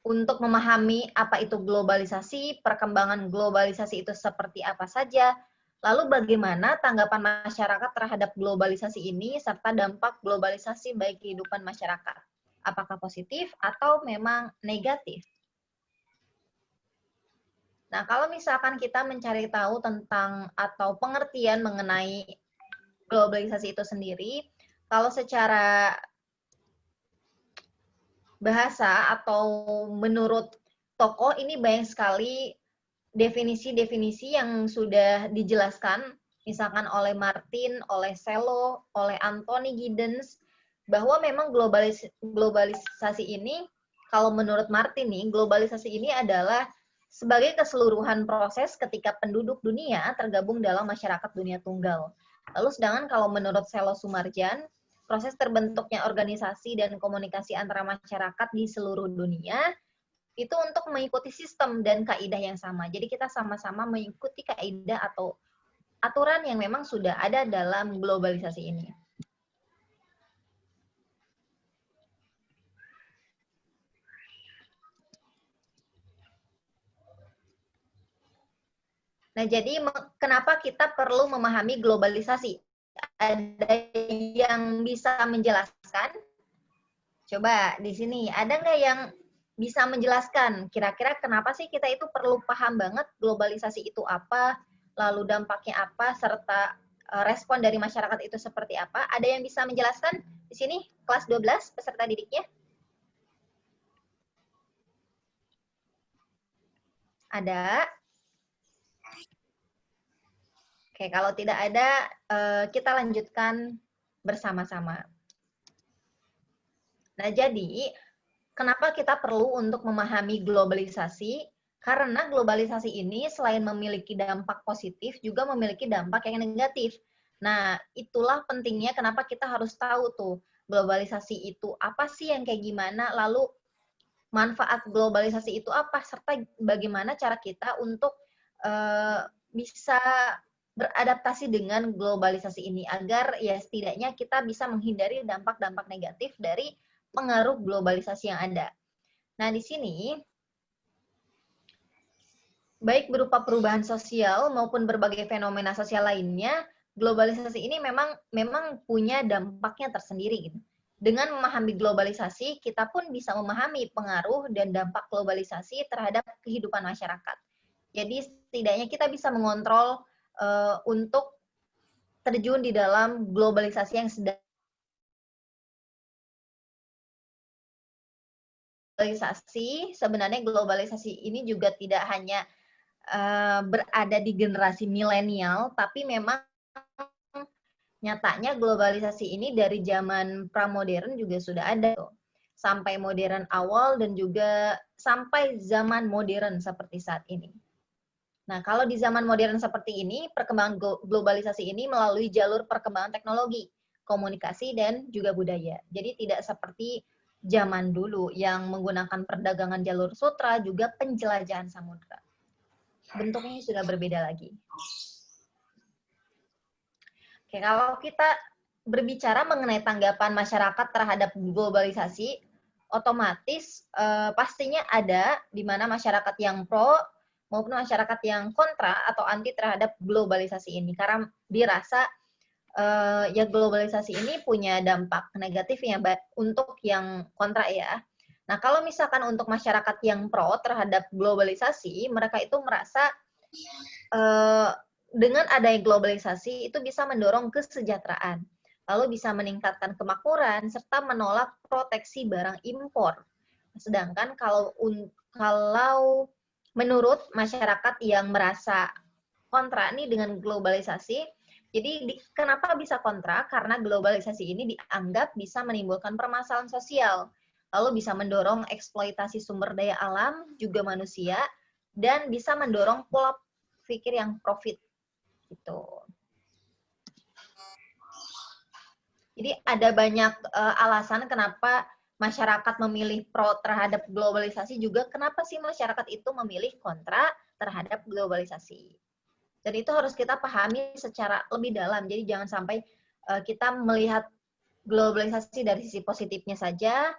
untuk memahami apa itu globalisasi, perkembangan globalisasi itu seperti apa saja, lalu bagaimana tanggapan masyarakat terhadap globalisasi ini, serta dampak globalisasi bagi kehidupan masyarakat. Apakah positif atau memang negatif? Nah, kalau misalkan kita mencari tahu tentang atau pengertian mengenai globalisasi itu sendiri, kalau secara bahasa atau menurut tokoh ini banyak sekali definisi-definisi yang sudah dijelaskan, misalkan oleh Martin, oleh Sello, oleh Anthony Giddens, bahwa memang globalisasi ini, kalau menurut Martin nih, globalisasi ini adalah sebagai keseluruhan proses ketika penduduk dunia tergabung dalam masyarakat dunia tunggal. Lalu sedangkan kalau menurut Sello Sumarjan, proses terbentuknya organisasi dan komunikasi antara masyarakat di seluruh dunia itu untuk mengikuti sistem dan kaidah yang sama. Jadi kita sama-sama mengikuti kaidah atau aturan yang memang sudah ada dalam globalisasi ini. Nah, jadi kenapa kita perlu memahami globalisasi? Ada yang bisa menjelaskan? Coba di sini, ada nggak yang bisa menjelaskan kira-kira kenapa sih kita itu perlu paham banget globalisasi itu apa, lalu dampaknya apa, serta respon dari masyarakat itu seperti apa? Ada yang bisa menjelaskan di sini kelas 12 peserta didiknya? Ada? Oke, kalau tidak ada, kita lanjutkan bersama-sama. Nah, jadi kenapa kita perlu untuk memahami globalisasi? Karena globalisasi ini selain memiliki dampak positif, juga memiliki dampak yang negatif. Nah, itulah pentingnya kenapa kita harus tahu tuh, globalisasi itu apa sih, yang kayak gimana, lalu manfaat globalisasi itu apa, serta bagaimana cara kita untuk bisa beradaptasi dengan globalisasi ini, agar ya setidaknya kita bisa menghindari dampak-dampak negatif dari pengaruh globalisasi yang ada. Nah, di sini, baik berupa perubahan sosial maupun berbagai fenomena sosial lainnya, globalisasi ini memang punya dampaknya tersendiri gitu. Dengan memahami globalisasi, kita pun bisa memahami pengaruh dan dampak globalisasi terhadap kehidupan masyarakat. Jadi setidaknya kita bisa mengontrol untuk terjun di dalam globalisasi yang sedang sebenarnya globalisasi ini juga tidak hanya berada di generasi milenial, tapi memang nyatanya globalisasi ini dari zaman pramodern juga sudah ada tuh. Sampai modern awal dan juga sampai zaman modern seperti saat ini. Nah, kalau di zaman modern seperti ini, perkembangan globalisasi ini melalui jalur perkembangan teknologi, komunikasi, dan juga budaya. Jadi tidak seperti zaman dulu yang menggunakan perdagangan jalur sutra, juga penjelajahan samudra. Bentuknya sudah berbeda lagi. Oke, kalau kita berbicara mengenai tanggapan masyarakat terhadap globalisasi, otomatis pastinya ada di mana masyarakat yang pro maupun masyarakat yang kontra atau anti terhadap globalisasi ini, karena dirasa ya globalisasi ini punya dampak negatif ya untuk yang kontra ya. Nah, kalau misalkan untuk masyarakat yang pro terhadap globalisasi, mereka itu merasa dengan adanya globalisasi itu bisa mendorong kesejahteraan, lalu bisa meningkatkan kemakmuran serta menolak proteksi barang impor. Sedangkan kalau menurut masyarakat yang merasa kontra nih dengan globalisasi, jadi kenapa bisa kontra? Karena globalisasi ini dianggap bisa menimbulkan permasalahan sosial, lalu bisa mendorong eksploitasi sumber daya alam, juga manusia, dan bisa mendorong pola pikir yang profit. Gitu. Jadi ada banyak alasan kenapa masyarakat memilih pro terhadap globalisasi, juga kenapa sih masyarakat itu memilih kontra terhadap globalisasi. Dan itu harus kita pahami secara lebih dalam. Jadi jangan sampai kita melihat globalisasi dari sisi positifnya saja,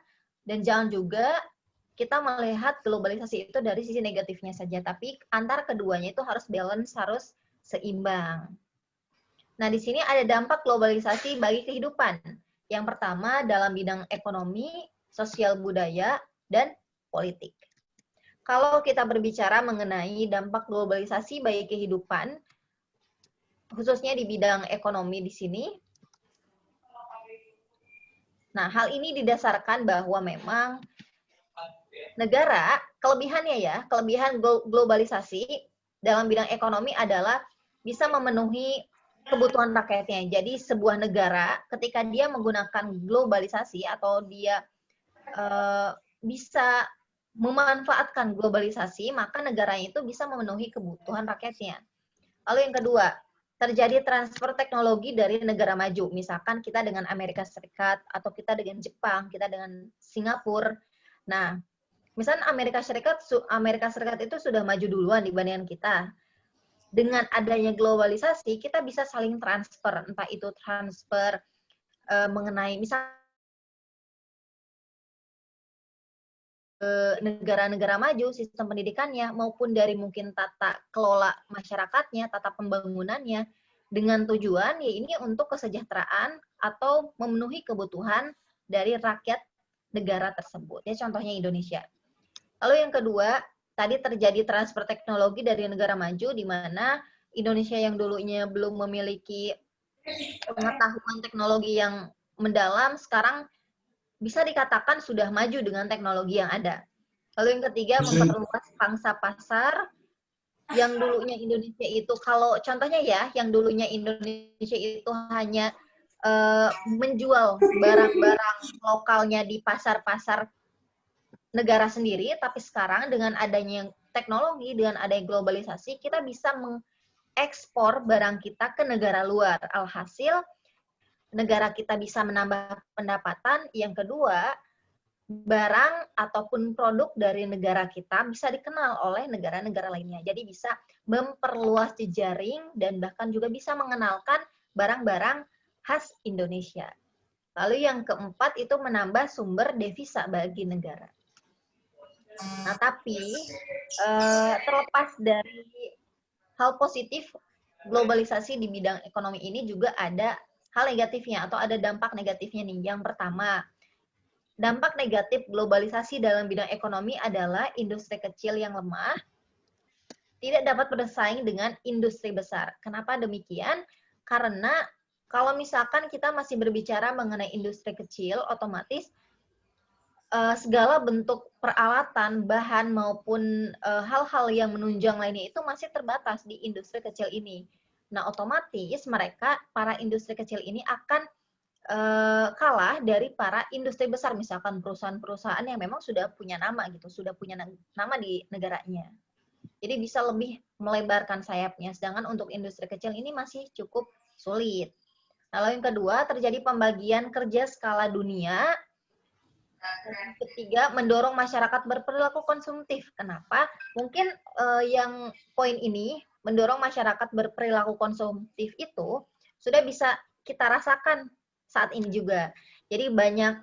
dan jangan juga kita melihat globalisasi itu dari sisi negatifnya saja. Tapi antara keduanya itu harus balance, harus seimbang. Nah, di sini ada dampak globalisasi bagi kehidupan. Yang pertama dalam bidang ekonomi, sosial budaya, dan politik. Kalau kita berbicara mengenai dampak globalisasi bagi kehidupan, khususnya di bidang ekonomi di sini, nah hal ini didasarkan bahwa memang negara, kelebihan globalisasi dalam bidang ekonomi adalah bisa memenuhi kebutuhan rakyatnya. Jadi sebuah negara ketika dia menggunakan globalisasi atau dia bisa memanfaatkan globalisasi, maka negaranya itu bisa memenuhi kebutuhan rakyatnya. Lalu yang kedua, terjadi transfer teknologi dari negara maju. Misalkan kita dengan Amerika Serikat, atau kita dengan Jepang, kita dengan Singapura. Nah, misalkan Amerika Serikat itu sudah maju duluan dibandingkan kita. Dengan adanya globalisasi, kita bisa saling transfer, entah itu transfer mengenai misalnya negara-negara maju, sistem pendidikannya, maupun dari mungkin tata kelola masyarakatnya, tata pembangunannya, dengan tujuan ya ini untuk kesejahteraan atau memenuhi kebutuhan dari rakyat negara tersebut. Ya contohnya Indonesia. Lalu yang kedua, tadi terjadi transfer teknologi dari negara maju, di mana Indonesia yang dulunya belum memiliki pengetahuan teknologi yang mendalam, sekarang bisa dikatakan sudah maju dengan teknologi yang ada. Lalu yang ketiga, memperluas pangsa pasar. Yang dulunya Indonesia itu, kalau contohnya ya, yang dulunya Indonesia itu hanya menjual barang-barang lokalnya di pasar-pasar negara sendiri, tapi sekarang dengan adanya teknologi, dengan adanya globalisasi, kita bisa mengekspor barang kita ke negara luar. Alhasil, negara kita bisa menambah pendapatan. Yang kedua, barang ataupun produk dari negara kita bisa dikenal oleh negara-negara lainnya. Jadi bisa memperluas jejaring dan bahkan juga bisa mengenalkan barang-barang khas Indonesia. Lalu yang keempat itu menambah sumber devisa bagi negara. Nah, tapi terlepas dari hal positif globalisasi di bidang ekonomi ini juga ada hal negatifnya atau ada dampak negatifnya nih. Yang pertama, dampak negatif globalisasi dalam bidang ekonomi adalah industri kecil yang lemah tidak dapat bersaing dengan industri besar. Kenapa demikian? Karena kalau misalkan kita masih berbicara mengenai industri kecil, otomatis segala bentuk peralatan, bahan maupun hal-hal yang menunjang lainnya itu masih terbatas di industri kecil ini. Nah, otomatis mereka, para industri kecil ini akan kalah dari para industri besar, misalkan perusahaan-perusahaan yang memang sudah punya nama gitu, sudah punya nama di negaranya. Jadi bisa lebih melebarkan sayapnya, sedangkan untuk industri kecil ini masih cukup sulit. Lalu yang kedua, terjadi pembagian kerja skala dunia. Yang ketiga, mendorong masyarakat berperilaku konsumtif. Kenapa? Mungkin yang poin ini, mendorong masyarakat berperilaku konsumtif itu sudah bisa kita rasakan saat ini juga. Jadi banyak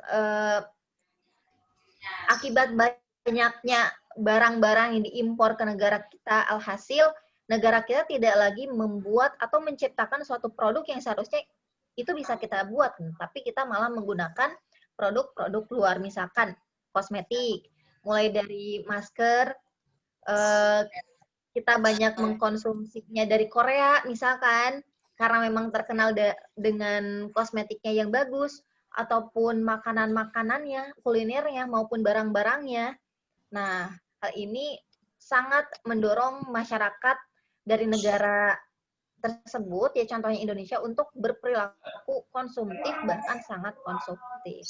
akibat banyaknya barang-barang yang diimpor ke negara kita, alhasil negara kita tidak lagi membuat atau menciptakan suatu produk yang seharusnya itu bisa kita buat, tapi kita malah menggunakan produk-produk luar, misalkan kosmetik, mulai dari masker, kita banyak mengkonsumsinya dari Korea misalkan, karena memang terkenal dengan kosmetiknya yang bagus, ataupun makanan-makanannya, kulinernya, maupun barang-barangnya. Nah, hal ini sangat mendorong masyarakat dari negara tersebut, ya contohnya Indonesia, untuk berperilaku konsumtif, bahkan sangat konsumtif.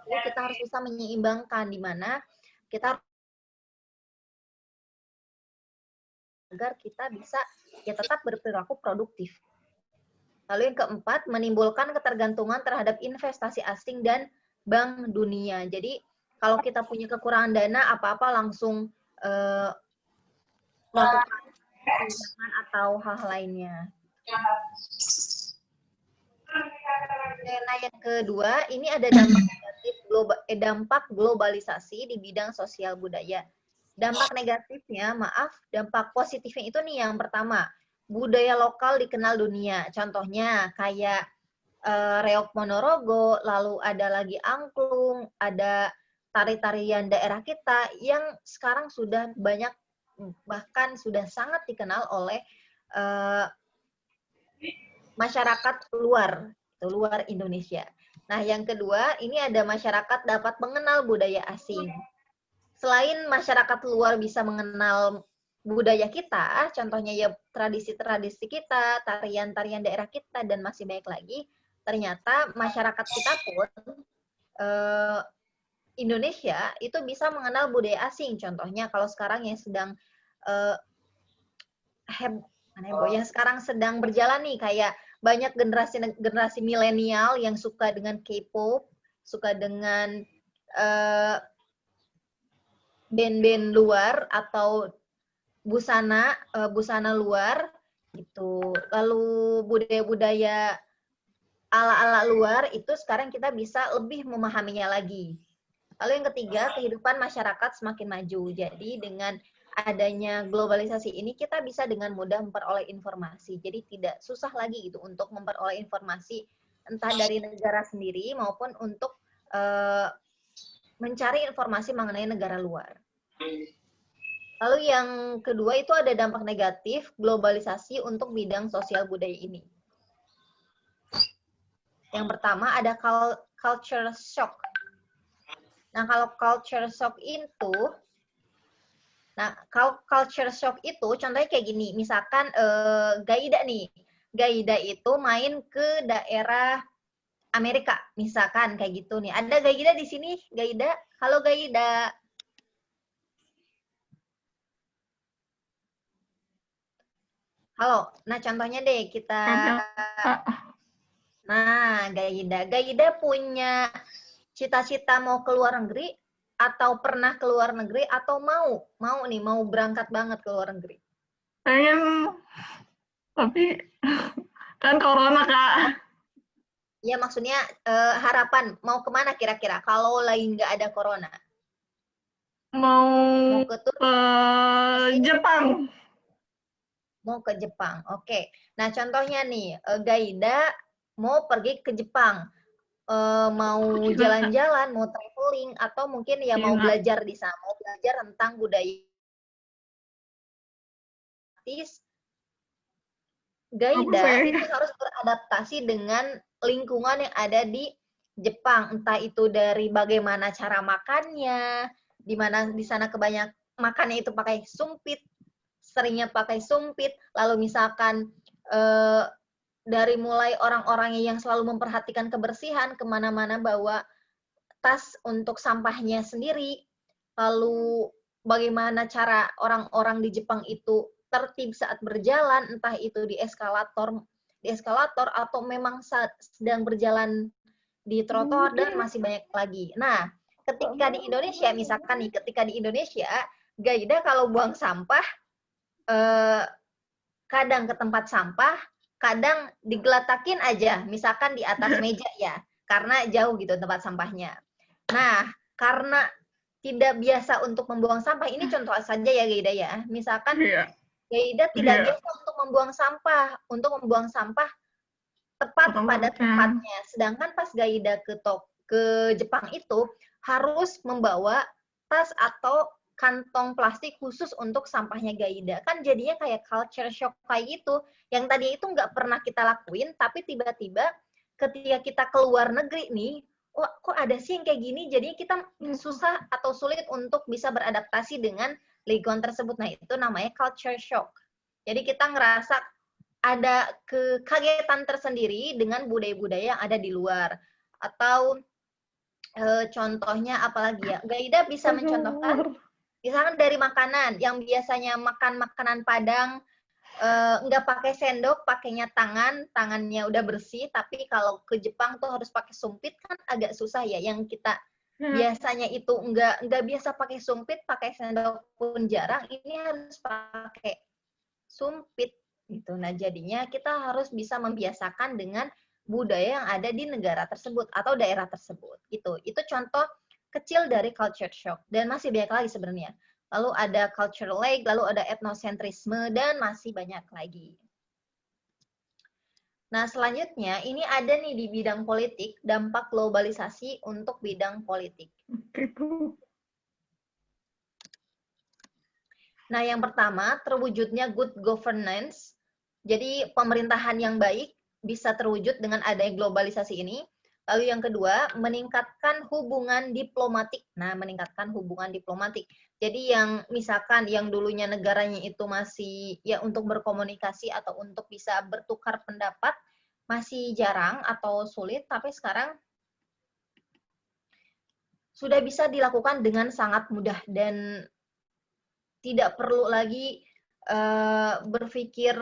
Itu kita harus bisa menyeimbangkan, di mana kita agar kita bisa ya tetap berperilaku produktif. Lalu yang keempat, menimbulkan ketergantungan terhadap investasi asing dan Bank Dunia. Jadi kalau kita punya kekurangan dana, apa-apa langsung melakukan pinjaman atau hal lainnya. Nah, yang kedua, ini ada dampak negatif dampak globalisasi di bidang sosial budaya. Dampak negatifnya, dampak positifnya itu nih yang pertama, budaya lokal dikenal dunia. Contohnya kayak reok Ponorogo, lalu ada lagi angklung, ada tari-tarian daerah kita yang sekarang sudah banyak, bahkan sudah sangat dikenal oleh masyarakat luar Indonesia. Nah, yang kedua, ini ada masyarakat dapat mengenal budaya asing. Selain masyarakat luar bisa mengenal budaya kita, contohnya ya tradisi-tradisi kita, tarian-tarian daerah kita, dan masih banyak lagi, ternyata masyarakat kita pun, Indonesia, itu bisa mengenal budaya asing. Contohnya kalau sekarang yang sedang yang sekarang sedang berjalan nih, kayak banyak generasi milenial yang suka dengan K-pop, suka dengan band-band luar atau busana luar gitu. Lalu budaya-budaya ala-ala luar itu sekarang kita bisa lebih memahaminya lagi. Lalu yang ketiga, kehidupan masyarakat semakin maju. Jadi dengan adanya globalisasi ini kita bisa dengan mudah memperoleh informasi. Jadi tidak susah lagi gitu untuk memperoleh informasi entah dari negara sendiri maupun untuk mencari informasi mengenai negara luar. Lalu yang kedua itu ada dampak negatif globalisasi untuk bidang sosial budaya ini. Yang pertama ada culture shock. Nah, kalau culture shock itu, contohnya kayak gini, misalkan Gaida nih, Gaida itu main ke daerah Amerika, misalkan kayak gitu nih. Ada Gaida di sini, Gaida? Halo Gaida. Halo, nah contohnya deh kita, nah Gaida punya cita-cita mau ke luar negeri atau pernah ke luar negeri atau mau berangkat banget ke luar negeri? Pengen, tapi kan corona Kak. Ya maksudnya harapan mau kemana kira-kira kalau lagi nggak ada corona? Mau ke Jepang. Mau ke Jepang, oke. Nah contohnya nih, Gaida mau pergi ke Jepang. Mau jalan-jalan, mau traveling, atau mungkin ya mau belajar di sana, mau belajar tentang budaya. Gaida itu harus beradaptasi dengan lingkungan yang ada di Jepang, entah itu dari bagaimana cara makannya, di mana di sana kebanyakan makannya itu pakai sumpit, seringnya pakai sumpit, lalu misalkan dari mulai orang-orangnya yang selalu memperhatikan kebersihan, kemana-mana bawa tas untuk sampahnya sendiri, lalu bagaimana cara orang-orang di Jepang itu tertib saat berjalan, entah itu di eskalator atau memang saat sedang berjalan di trotoar dan masih banyak lagi. Nah, ketika di Indonesia, misalkan nih, ketika di Indonesia, Gaida kalau buang sampah, kadang ke tempat sampah, kadang digeletakin aja, misalkan di atas meja ya, karena jauh gitu tempat sampahnya. Nah, karena tidak biasa untuk membuang sampah, ini contoh saja ya Gaida ya, misalkan Gaida tidak biasa untuk membuang sampah tepat pada tempatnya, sedangkan pas Gaida ke Jepang itu harus membawa tas atau kantong plastik khusus untuk sampahnya Gaida. Kan jadinya kayak culture shock kayak gitu. Yang tadi itu nggak pernah kita lakuin, tapi tiba-tiba ketika kita keluar negeri nih, wah kok ada sih yang kayak gini, jadinya kita susah atau sulit untuk bisa beradaptasi dengan lingkungan tersebut. Nah itu namanya culture shock. Jadi kita ngerasa ada kekagetan tersendiri dengan budaya-budaya yang ada di luar. Atau contohnya apalagi ya, Gaida bisa mencontohkan misalkan dari makanan, yang biasanya makan makanan Padang, nggak pakai sendok, pakainya tangannya udah bersih, tapi kalau ke Jepang tuh harus pakai sumpit, kan agak susah ya, yang kita biasanya itu nggak biasa pakai sumpit, pakai sendok pun jarang, ini harus pakai sumpit, gitu. Nah, jadinya kita harus bisa membiasakan dengan budaya yang ada di negara tersebut, atau daerah tersebut, gitu. Itu contoh kecil dari culture shock, dan masih banyak lagi sebenarnya. Lalu ada culture lag, lalu ada etnosentrisme, dan masih banyak lagi. Nah, selanjutnya ini ada nih di bidang politik, dampak globalisasi untuk bidang politik. Nah, yang pertama, terwujudnya good governance. Jadi, pemerintahan yang baik bisa terwujud dengan adanya globalisasi ini. Lalu yang kedua, meningkatkan hubungan diplomatik. Nah, meningkatkan hubungan diplomatik. Jadi yang misalkan yang dulunya negaranya itu masih ya untuk berkomunikasi atau untuk bisa bertukar pendapat masih jarang atau sulit, tapi sekarang sudah bisa dilakukan dengan sangat mudah dan tidak perlu lagi berpikir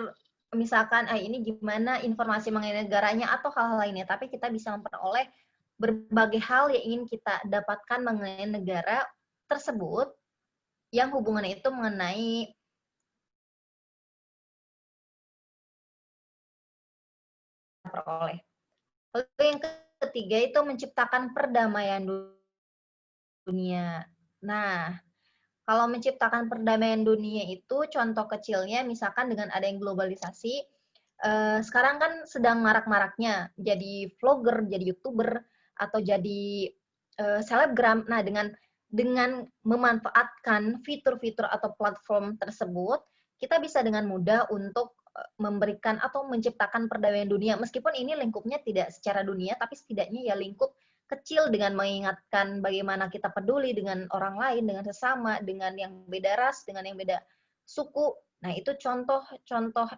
misalkan ini gimana informasi mengenai negaranya atau hal-hal lainnya, tapi kita bisa memperoleh berbagai hal yang ingin kita dapatkan mengenai negara tersebut yang hubungannya itu mengenai peroleh. Lalu yang ketiga itu menciptakan perdamaian dunia. Nah, kalau menciptakan perdamaian dunia itu contoh kecilnya misalkan dengan adanya globalisasi, sekarang kan sedang marak-maraknya jadi vlogger, jadi YouTuber, atau jadi selebgram. Nah, dengan memanfaatkan fitur-fitur atau platform tersebut, kita bisa dengan mudah untuk memberikan atau menciptakan perdamaian dunia. Meskipun ini lingkupnya tidak secara dunia, tapi setidaknya ya lingkup kecil dengan mengingatkan bagaimana kita peduli dengan orang lain, dengan sesama, dengan yang beda ras, dengan yang beda suku. Nah, itu contoh-contoh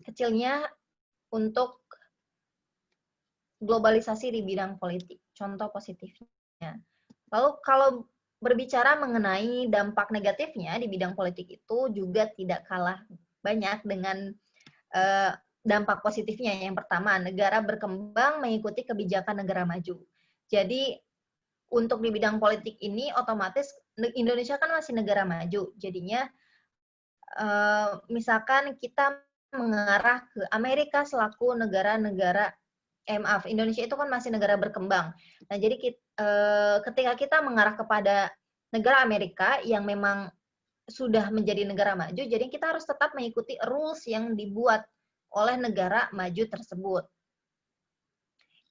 kecilnya untuk globalisasi di bidang politik, contoh positifnya. Lalu kalau berbicara mengenai dampak negatifnya di bidang politik itu juga tidak kalah banyak dengan dampak positifnya. Yang pertama, negara berkembang mengikuti kebijakan negara maju. Jadi untuk di bidang politik ini otomatis Indonesia kan masih negara maju. Jadinya misalkan kita mengarah ke Amerika selaku negara-negara maaf, Indonesia itu kan masih negara berkembang. Nah, jadi ketika kita mengarah kepada negara Amerika yang memang sudah menjadi negara maju, jadi kita harus tetap mengikuti rules yang dibuat oleh negara maju tersebut.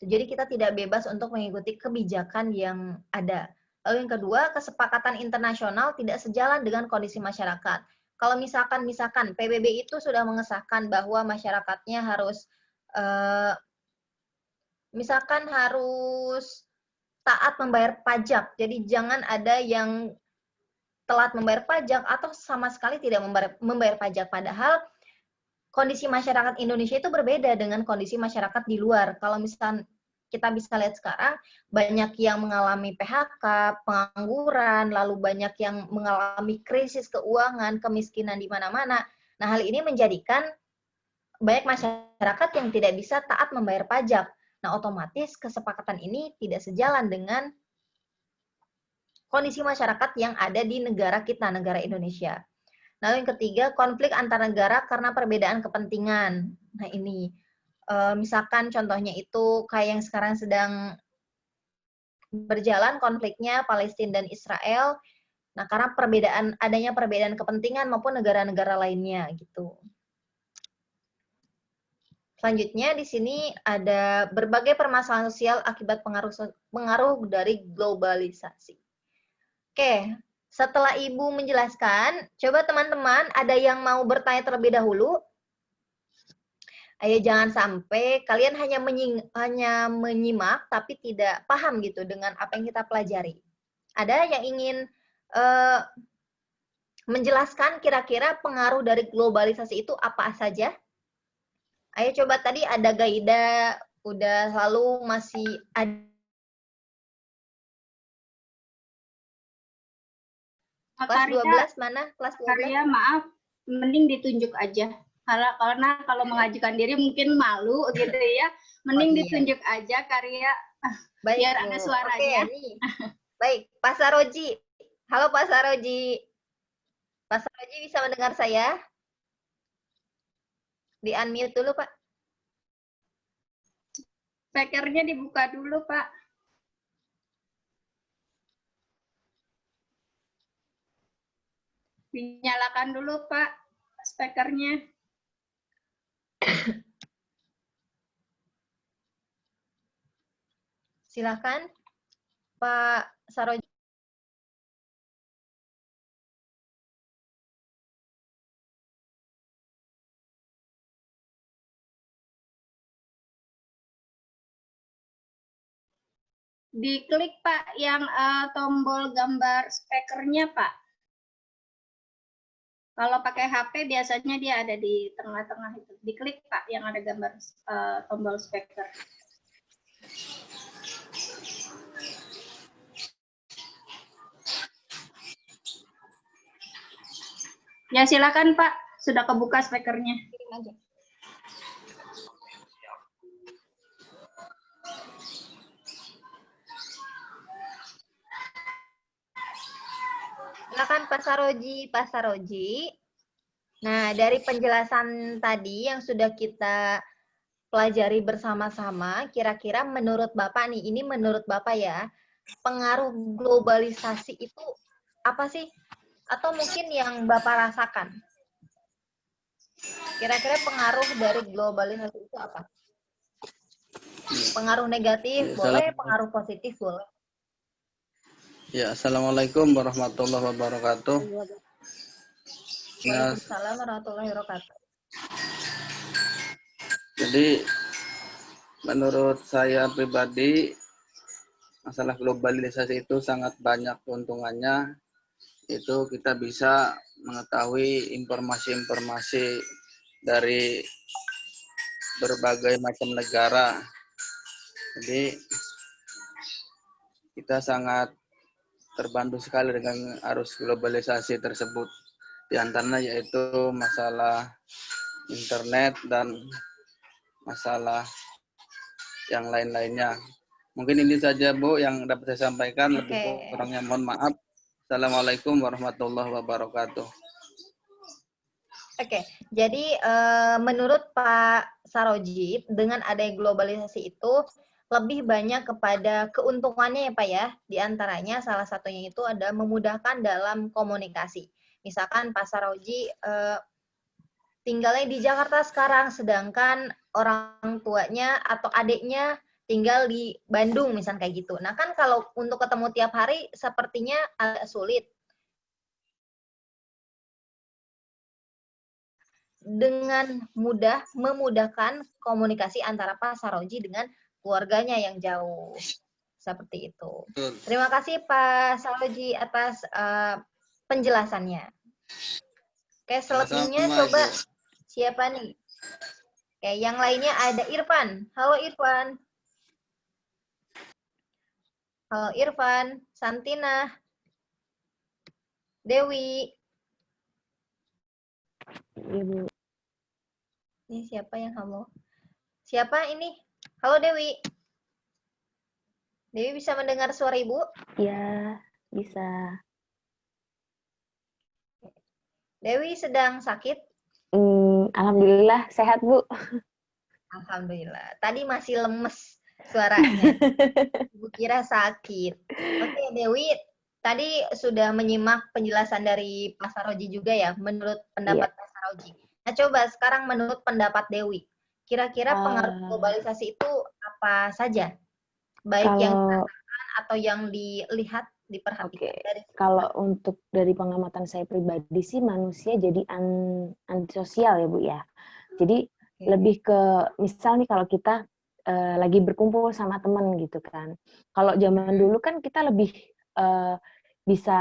Jadi kita tidak bebas untuk mengikuti kebijakan yang ada. Lalu yang kedua, kesepakatan internasional tidak sejalan dengan kondisi masyarakat. Kalau misalkan PBB itu sudah mengesahkan bahwa masyarakatnya harus misalkan harus taat membayar pajak. Jadi jangan ada yang telat membayar pajak atau sama sekali tidak membayar pajak. Padahal kondisi masyarakat Indonesia itu berbeda dengan kondisi masyarakat di luar. Kalau misalkan kita bisa lihat sekarang, banyak yang mengalami PHK, pengangguran, lalu banyak yang mengalami krisis keuangan, kemiskinan di mana-mana. Nah, hal ini menjadikan banyak masyarakat yang tidak bisa taat membayar pajak. Nah, otomatis kesepakatan ini tidak sejalan dengan kondisi masyarakat yang ada di negara kita, negara Indonesia. Lalu yang ketiga, konflik antar negara karena perbedaan kepentingan. Nah, ini misalkan contohnya itu kayak yang sekarang sedang berjalan konfliknya Palestina dan Israel. Nah, karena adanya perbedaan kepentingan maupun negara-negara lainnya gitu. Selanjutnya di sini ada berbagai permasalahan sosial akibat pengaruh dari globalisasi. Oke, setelah Ibu menjelaskan, coba teman-teman ada yang mau bertanya terlebih dahulu? Ayo jangan sampai kalian hanya menyimak tapi tidak paham gitu dengan apa yang kita pelajari. Ada yang ingin menjelaskan kira-kira pengaruh dari globalisasi itu apa saja? Ayo coba, tadi ada Gaida, udah lalu masih ada. Kelas 12 mana? Kelas 12? Karya, maaf, mending ditunjuk aja. Karena kalau mengajukan diri mungkin malu gitu ya. Mending ditunjuk aja Karya. Baik, biar ada suaranya. Oke, baik, Pak Saroji. Halo Pak Saroji. Pak Saroji bisa mendengar saya? Di-unmute dulu, Pak. Speakernya dibuka dulu, Pak. Dinyalakan dulu, Pak, speakernya. Silakan, Pak Saroji. Diklik, Pak, yang tombol gambar speakernya, Pak. Kalau pakai HP biasanya dia ada di tengah-tengah itu. Diklik, Pak, yang ada gambar tombol speaker. Ya, silakan, Pak. Sudah kebuka speakernya. Silakan Pak Saroji. Pak Saroji. Nah, dari penjelasan tadi yang sudah kita pelajari bersama-sama, kira-kira menurut Bapak nih, ini menurut Bapak ya, pengaruh globalisasi itu apa sih? Atau mungkin yang Bapak rasakan? Kira-kira pengaruh dari globalisasi itu apa? Pengaruh negatif boleh, pengaruh positif boleh. Ya, Assalamualaikum warahmatullahi wabarakatuh. Ya, Waalaikumsalam warahmatullahi wabarakatuh. jadi menurut saya pribadi, masalah globalisasi itu sangat banyak keuntungannya. Itu kita bisa mengetahui informasi-informasi dari berbagai macam negara. Jadi kita sangat terbantu sekali dengan arus globalisasi tersebut. Di antaranya yaitu masalah internet dan masalah yang lain-lainnya. Mungkin ini saja Bu yang dapat saya sampaikan. Lebih kurangnya mohon maaf. Assalamualaikum warahmatullahi wabarakatuh. Oke, jadi menurut Pak Saroji, dengan adanya globalisasi itu lebih banyak kepada keuntungannya ya Pak ya. Di antaranya salah satunya itu ada memudahkan dalam komunikasi. Misalkan Pak Saroji tinggalnya di Jakarta sekarang, sedangkan orang tuanya atau adiknya tinggal di Bandung, misalnya kayak gitu. Nah kan kalau untuk ketemu tiap hari sepertinya agak sulit. Dengan mudah memudahkan komunikasi antara Pak Saroji dengan keluarganya yang jauh. Seperti itu. Terima kasih Pak Saroji atas penjelasannya. Oke, selebihnya coba siapa nih? Oke, yang lainnya ada Irfan. Halo Irfan. Halo Irfan, Santina, Dewi. Ibu. Ini siapa yang halo? Siapa ini? Halo Dewi. Dewi bisa mendengar suara Ibu? Ya, bisa. Dewi sedang sakit? Alhamdulillah sehat, Bu. Alhamdulillah. Tadi masih lemes suaranya. Ibu kira sakit. Oke, Dewi, tadi sudah menyimak penjelasan dari Pak Saroji juga ya, menurut pendapat Pak Saroji. Nah, coba sekarang menurut pendapat Dewi. Kira-kira pengaruh globalisasi itu apa saja? Baik yang dirasakan atau yang dilihat, diperhatikan. Kalau untuk dari pengamatan saya pribadi sih manusia jadi antisosial ya Bu ya. Jadi lebih ke misal nih kalau kita lagi berkumpul sama teman gitu kan. Kalau zaman dulu kan kita lebih bisa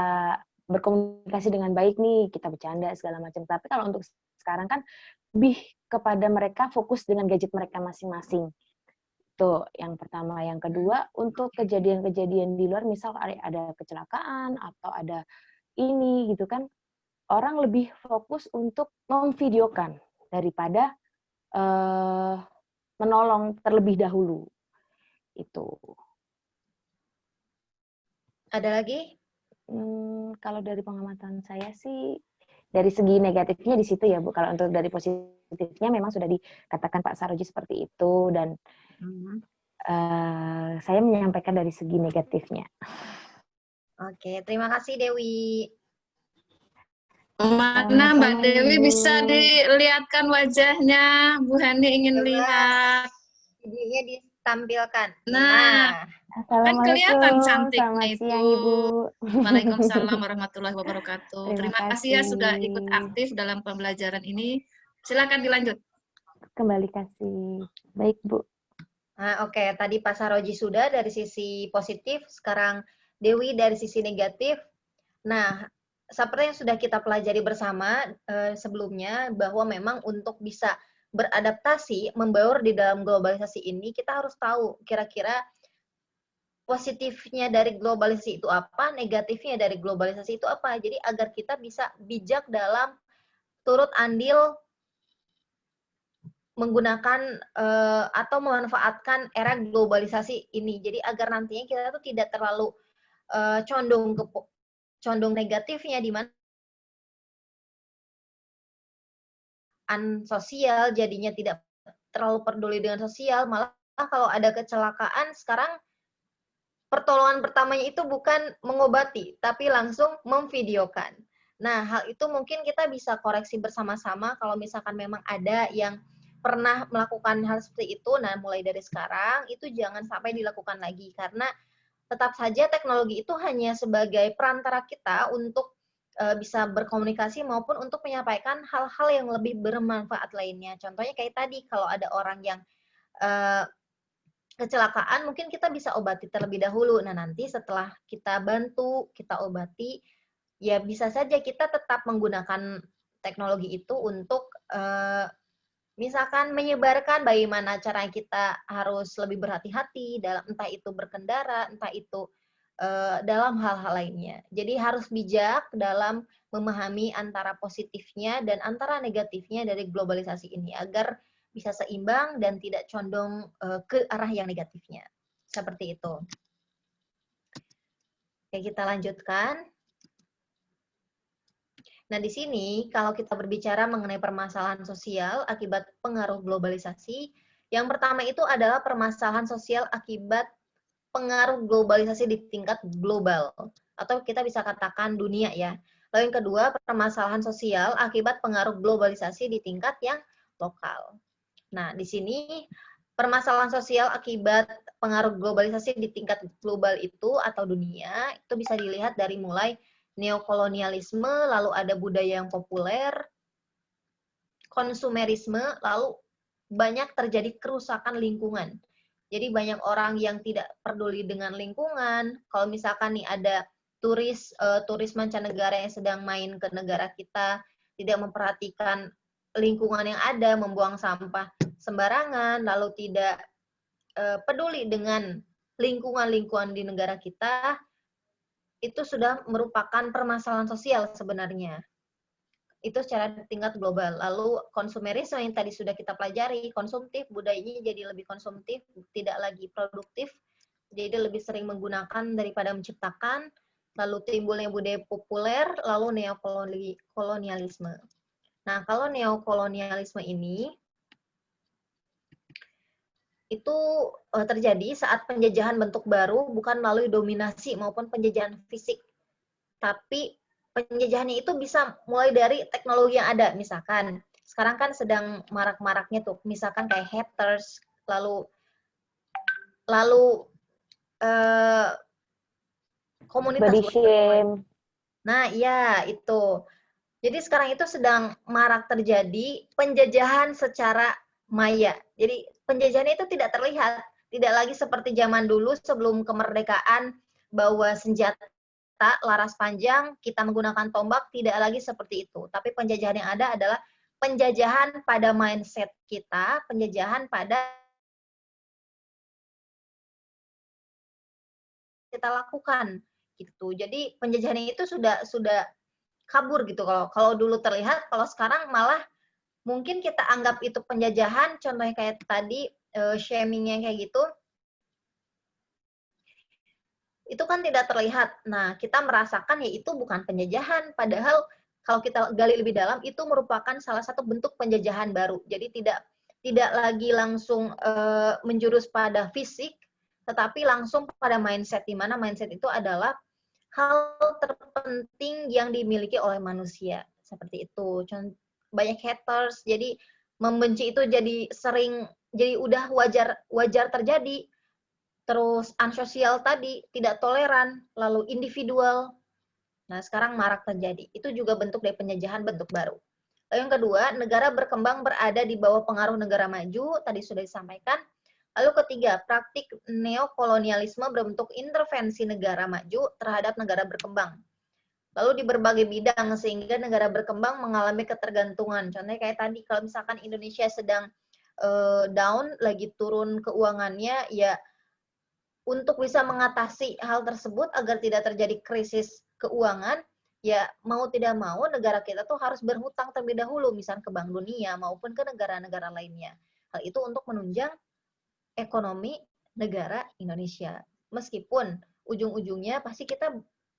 berkomunikasi dengan baik nih, kita bercanda segala macam. Tapi kalau untuk sekarang kan lebih kepada mereka fokus dengan gadget mereka masing-masing. Itu yang pertama. Yang kedua, untuk kejadian-kejadian di luar, misal ada kecelakaan atau ada ini gitu kan, orang lebih fokus untuk memvideokan daripada menolong terlebih dahulu. Itu. Ada lagi? Kalau dari pengamatan saya sih, dari segi negatifnya di situ ya Bu. Kalau untuk dari positifnya memang sudah dikatakan Pak Saroji seperti itu, dan saya menyampaikan dari segi negatifnya. Oke, terima kasih Dewi. Mana Mbak Dewi, bisa dilihatkan wajahnya? Bu Hani ingin lihat. Videonya ditampilkan. Nah, kan kelihatan cantiknya itu. Siang, Ibu. Waalaikumsalam warahmatullahi wabarakatuh. Terima kasih ya sudah ikut aktif dalam pembelajaran ini. Silakan dilanjut. Kembali kasih. Baik, Bu. Nah, oke, tadi Pak Saroji sudah dari sisi positif, sekarang Dewi dari sisi negatif. Nah, seperti yang sudah kita pelajari bersama sebelumnya, bahwa memang untuk bisa beradaptasi, membaur di dalam globalisasi ini, kita harus tahu kira-kira positifnya dari globalisasi itu apa, negatifnya dari globalisasi itu apa. Jadi agar kita bisa bijak dalam turut andil menggunakan atau memanfaatkan era globalisasi ini. Jadi agar nantinya kita tuh tidak terlalu condong negatifnya, di mana sosial jadinya tidak terlalu peduli dengan sosial, malah kalau ada kecelakaan sekarang pertolongan pertamanya itu bukan mengobati, tapi langsung memvideokan. Nah, hal itu mungkin kita bisa koreksi bersama-sama kalau misalkan memang ada yang pernah melakukan hal seperti itu. Nah, mulai dari sekarang itu jangan sampai dilakukan lagi, karena tetap saja teknologi itu hanya sebagai perantara kita untuk bisa berkomunikasi maupun untuk menyampaikan hal-hal yang lebih bermanfaat lainnya. Contohnya kayak tadi, kalau ada orang yang kecelakaan, mungkin kita bisa obati terlebih dahulu. Nah, nanti setelah kita bantu, kita obati, ya bisa saja kita tetap menggunakan teknologi itu untuk misalkan menyebarkan bagaimana cara kita harus lebih berhati-hati dalam entah itu berkendara, entah itu dalam hal-hal lainnya. Jadi harus bijak dalam memahami antara positifnya dan antara negatifnya dari globalisasi ini agar bisa seimbang dan tidak condong ke arah yang negatifnya. Seperti itu. Oke, kita lanjutkan. Nah, di sini kalau kita berbicara mengenai permasalahan sosial akibat pengaruh globalisasi, yang pertama itu adalah permasalahan sosial akibat pengaruh globalisasi di tingkat global, atau kita bisa katakan dunia ya. Lalu yang kedua, permasalahan sosial akibat pengaruh globalisasi di tingkat yang lokal. Nah, di sini permasalahan sosial akibat pengaruh globalisasi di tingkat global itu atau dunia, itu bisa dilihat dari mulai neokolonialisme, lalu ada budaya yang populer, konsumerisme, lalu banyak terjadi kerusakan lingkungan. Jadi banyak orang yang tidak peduli dengan lingkungan. Kalau misalkan nih ada turis mancanegara yang sedang main ke negara kita, tidak memperhatikan lingkungan yang ada, membuang sampah sembarangan, lalu tidak peduli dengan lingkungan-lingkungan di negara kita, itu sudah merupakan permasalahan sosial sebenarnya. Itu secara tingkat global. Lalu konsumerisme yang tadi sudah kita pelajari, konsumtif, budayanya jadi lebih konsumtif, tidak lagi produktif, jadi lebih sering menggunakan daripada menciptakan. Lalu timbulnya budaya populer, lalu neokolonialisme. Nah, kalau neokolonialisme ini, itu terjadi saat penjajahan bentuk baru bukan melalui dominasi maupun penjajahan fisik, tapi penjajahannya itu bisa mulai dari teknologi yang ada. Misalkan sekarang kan sedang marak-maraknya tuh, misalkan kayak haters, lalu komunitas body shame. Nah, iya itu. Jadi sekarang itu sedang marak terjadi penjajahan secara maya. Jadi penjajahan itu tidak terlihat, tidak lagi seperti zaman dulu sebelum kemerdekaan bawa senjata, laras panjang, kita menggunakan tombak, tidak lagi seperti itu. Tapi penjajahan yang ada adalah penjajahan pada mindset kita, penjajahan pada kita lakukan gitu. Jadi penjajahan itu sudah kabur gitu. Kalau dulu terlihat, kalau sekarang malah mungkin kita anggap itu penjajahan, contohnya kayak tadi shaming-nya kayak gitu, itu kan tidak terlihat. Nah, kita merasakan ya itu bukan penjajahan, padahal kalau kita gali lebih dalam itu merupakan salah satu bentuk penjajahan baru. Jadi tidak lagi langsung menjurus pada fisik, tetapi langsung pada mindset, di mana mindset itu adalah hal terpenting yang dimiliki oleh manusia. Seperti itu. Banyak haters, jadi membenci itu jadi sering, jadi udah wajar terjadi. Terus unsosial tadi, tidak toleran, lalu individual. Nah, sekarang marak terjadi. Itu juga bentuk dari penjajahan bentuk baru. Lalu yang kedua, negara berkembang berada di bawah pengaruh negara maju, tadi sudah disampaikan. Lalu ketiga, praktik neokolonialisme berbentuk intervensi negara maju terhadap negara berkembang. Lalu di berbagai bidang, sehingga negara berkembang mengalami ketergantungan. Contohnya kayak tadi, kalau misalkan Indonesia sedang down, lagi turun keuangannya, ya untuk bisa mengatasi hal tersebut agar tidak terjadi krisis keuangan, ya mau tidak mau negara kita tuh harus berhutang terlebih dahulu, misalnya ke Bank Dunia maupun ke negara-negara lainnya. Hal itu untuk menunjang ekonomi negara Indonesia. Meskipun ujung-ujungnya pasti kita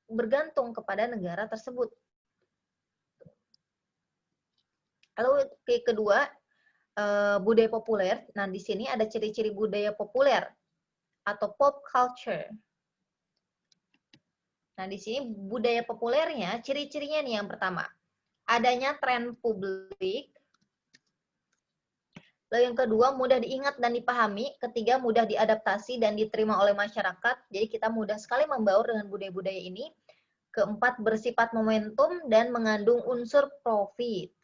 bergantung kepada negara tersebut. Lalu kedua, budaya populer. Nah, di sini ada ciri-ciri budaya populer atau pop culture. Nah, di sini budaya populernya, ciri-cirinya nih yang pertama. Adanya tren publik. Lalu yang kedua, mudah diingat dan dipahami. Ketiga, mudah diadaptasi dan diterima oleh masyarakat. Jadi kita mudah sekali membaur dengan budaya-budaya ini. Keempat, bersifat momentum dan mengandung unsur profit.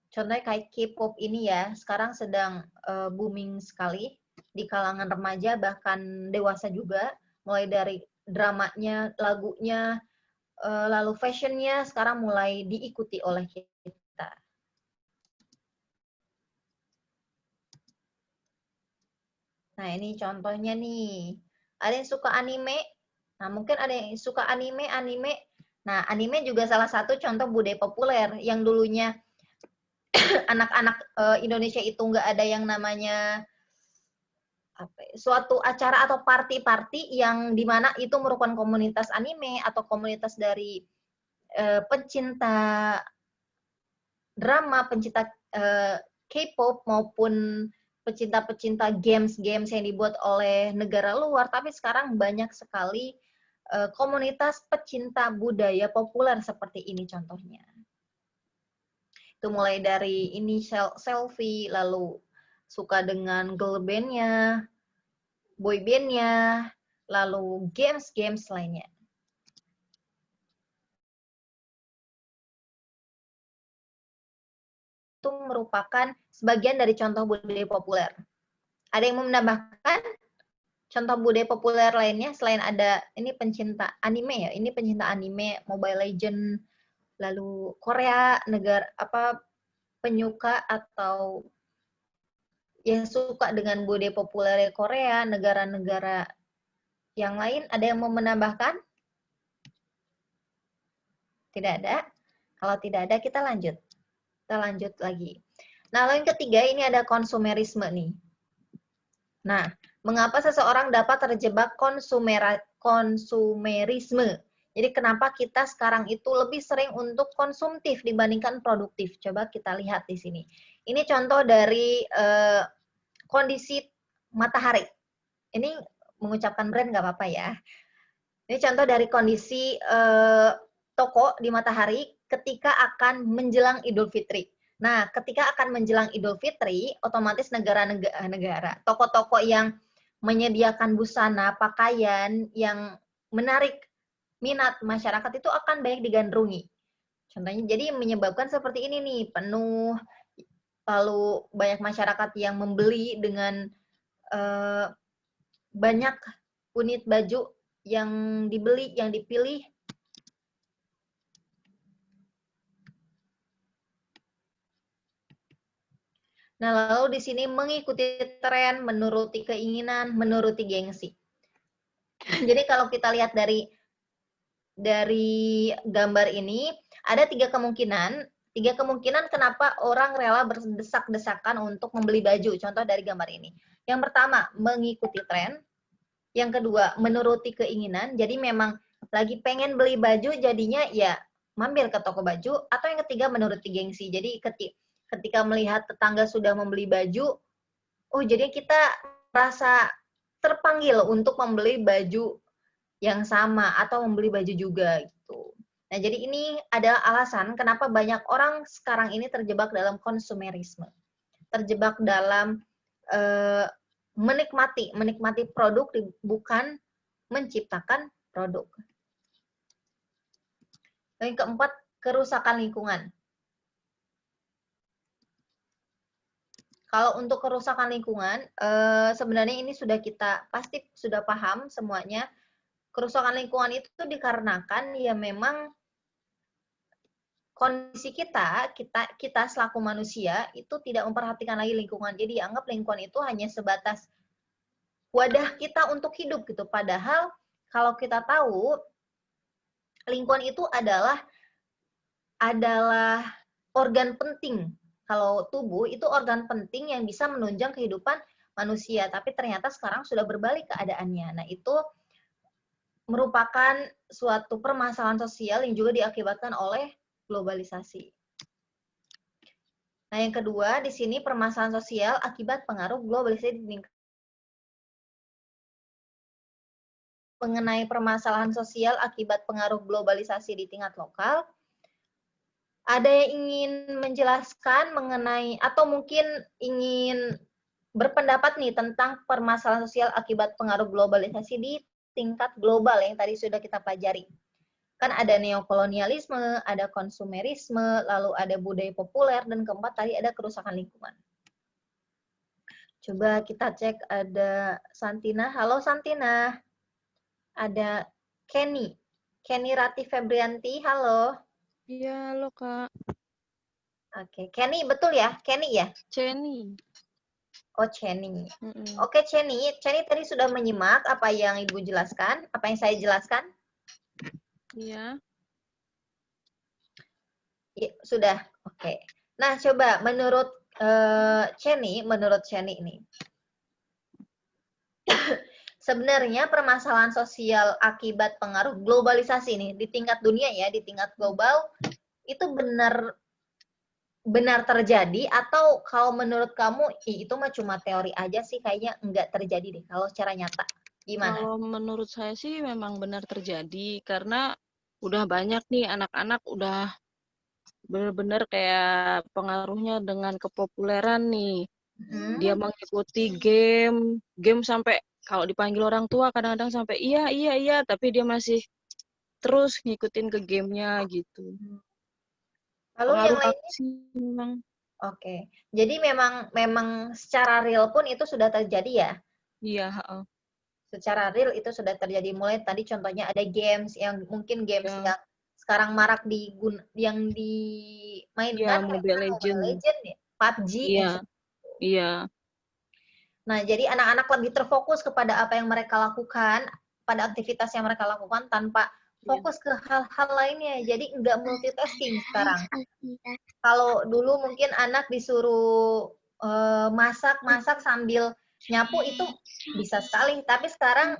Contohnya kayak K-pop ini ya, sekarang sedang booming sekali di kalangan remaja, bahkan dewasa juga. Mulai dari dramanya, lagunya, lalu fashionnya sekarang mulai diikuti oleh kita. Nah, ini contohnya nih. Ada yang suka anime. Nah, mungkin ada yang suka anime. Nah, anime juga salah satu contoh budaya populer yang dulunya anak-anak Indonesia itu nggak ada yang namanya suatu acara atau party-party yang dimana itu merupakan komunitas anime atau komunitas dari pencinta drama, pencinta K-pop maupun pecinta-pecinta games-games yang dibuat oleh negara luar, tapi sekarang banyak sekali komunitas pecinta budaya populer seperti ini contohnya. Itu mulai dari ini selfie, lalu suka dengan girl band-nya, boy band-nya, lalu games-games lainnya. Itu merupakan sebagian dari contoh budaya populer. Ada yang mau menambahkan contoh budaya populer lainnya selain ada ini pencinta anime ya, ini pencinta anime, Mobile Legend, lalu Korea, negara apa penyuka atau yang suka dengan budaya populer Korea, negara-negara yang lain, ada yang mau menambahkan? Tidak ada? Kalau tidak ada, kita lanjut. Kita lanjut lagi. Nah, lalu yang ketiga, ini ada konsumerisme nih. Nah, mengapa seseorang dapat terjebak konsumerisme? Jadi, kenapa kita sekarang itu lebih sering untuk konsumtif dibandingkan produktif? Coba kita lihat di sini. Ini contoh dari kondisi matahari. Ini mengucapkan brand nggak apa-apa ya. Ini contoh dari kondisi toko di matahari ketika akan menjelang Idul Fitri. Nah, ketika akan menjelang Idul Fitri, otomatis negara-negara, toko-toko yang menyediakan busana, pakaian yang menarik minat masyarakat itu akan banyak digandrungi. Contohnya, jadi menyebabkan seperti ini nih, penuh, lalu banyak masyarakat yang membeli dengan banyak unit baju yang dibeli, yang dipilih. Nah, lalu di sini mengikuti tren, menuruti keinginan, menuruti gengsi. Jadi kalau kita lihat dari gambar ini, ada tiga kemungkinan kenapa orang rela berdesak-desakan untuk membeli baju. Contoh dari gambar ini. Yang pertama, mengikuti tren. Yang kedua, menuruti keinginan. Jadi memang lagi pengen beli baju, jadinya ya mampir ke toko baju. Atau yang ketiga, menuruti gengsi. Jadi ketika melihat tetangga sudah membeli baju, oh jadi kita merasa terpanggil untuk membeli baju yang sama atau membeli baju juga gitu. Nah, jadi ini adalah alasan kenapa banyak orang sekarang ini terjebak dalam konsumerisme. Terjebak dalam menikmati produk bukan menciptakan produk. Yang keempat, kerusakan lingkungan. Kalau untuk kerusakan lingkungan, sebenarnya ini kita pasti sudah paham semuanya. Kerusakan lingkungan itu dikarenakan ya memang kondisi kita selaku manusia itu tidak memperhatikan lagi lingkungan. Jadi anggap lingkungan itu hanya sebatas wadah kita untuk hidup gitu. Padahal kalau kita tahu lingkungan itu adalah organ penting. Kalau tubuh itu organ penting yang bisa menunjang kehidupan manusia, tapi ternyata sekarang sudah berbalik keadaannya. Nah, itu merupakan suatu permasalahan sosial yang juga diakibatkan oleh globalisasi. Nah, yang kedua, di sini permasalahan sosial akibat pengaruh globalisasi mengenai permasalahan sosial akibat pengaruh globalisasi di tingkat lokal. Ada yang ingin menjelaskan mengenai atau mungkin ingin berpendapat nih tentang permasalahan sosial akibat pengaruh globalisasi di tingkat global yang tadi sudah kita pelajari. Kan ada neokolonialisme, ada konsumerisme, lalu ada budaya populer, dan keempat tadi ada kerusakan lingkungan. Coba kita cek, ada Santina. Halo Santina. Ada Kenny. Kenny Rati Febrianti, halo. Iya, halo Kak. Oke, Kenny betul ya? Kenny ya? Jenny. Oh, Jenny. Oke, Jenny. Jenny tadi sudah menyimak apa yang Ibu jelaskan, apa yang saya jelaskan? Iya. Ya, sudah. Oke. Nah, coba menurut Jenny ini. Sebenarnya permasalahan sosial akibat pengaruh globalisasi ini di tingkat dunia ya, di tingkat global itu benar terjadi, atau kalau menurut kamu itu mah cuma teori aja sih, kayaknya enggak terjadi deh kalau secara nyata. Gimana? Kalau menurut saya sih memang benar terjadi, karena udah banyak nih anak-anak udah benar-benar kayak pengaruhnya dengan kepopuleran nih. Dia mengikuti game sampai kalau dipanggil orang tua kadang-kadang sampai iya, tapi dia masih terus ngikutin ke gamenya gitu. Lalu yang lainnya? Sih memang. Oke. Jadi memang secara real pun itu sudah terjadi ya? Iya, Secara real itu sudah terjadi. Mulai tadi contohnya ada games yang mungkin games yang sekarang marak yang dimainkan, Mobile Legend ya, PUBG. Iya. Nah, jadi anak-anak lebih terfokus kepada apa yang mereka lakukan, pada aktivitas yang mereka lakukan tanpa fokus ke hal-hal lainnya. Jadi nggak multitasking sekarang. Kalau dulu mungkin anak disuruh masak sambil nyapu itu bisa sekali, tapi sekarang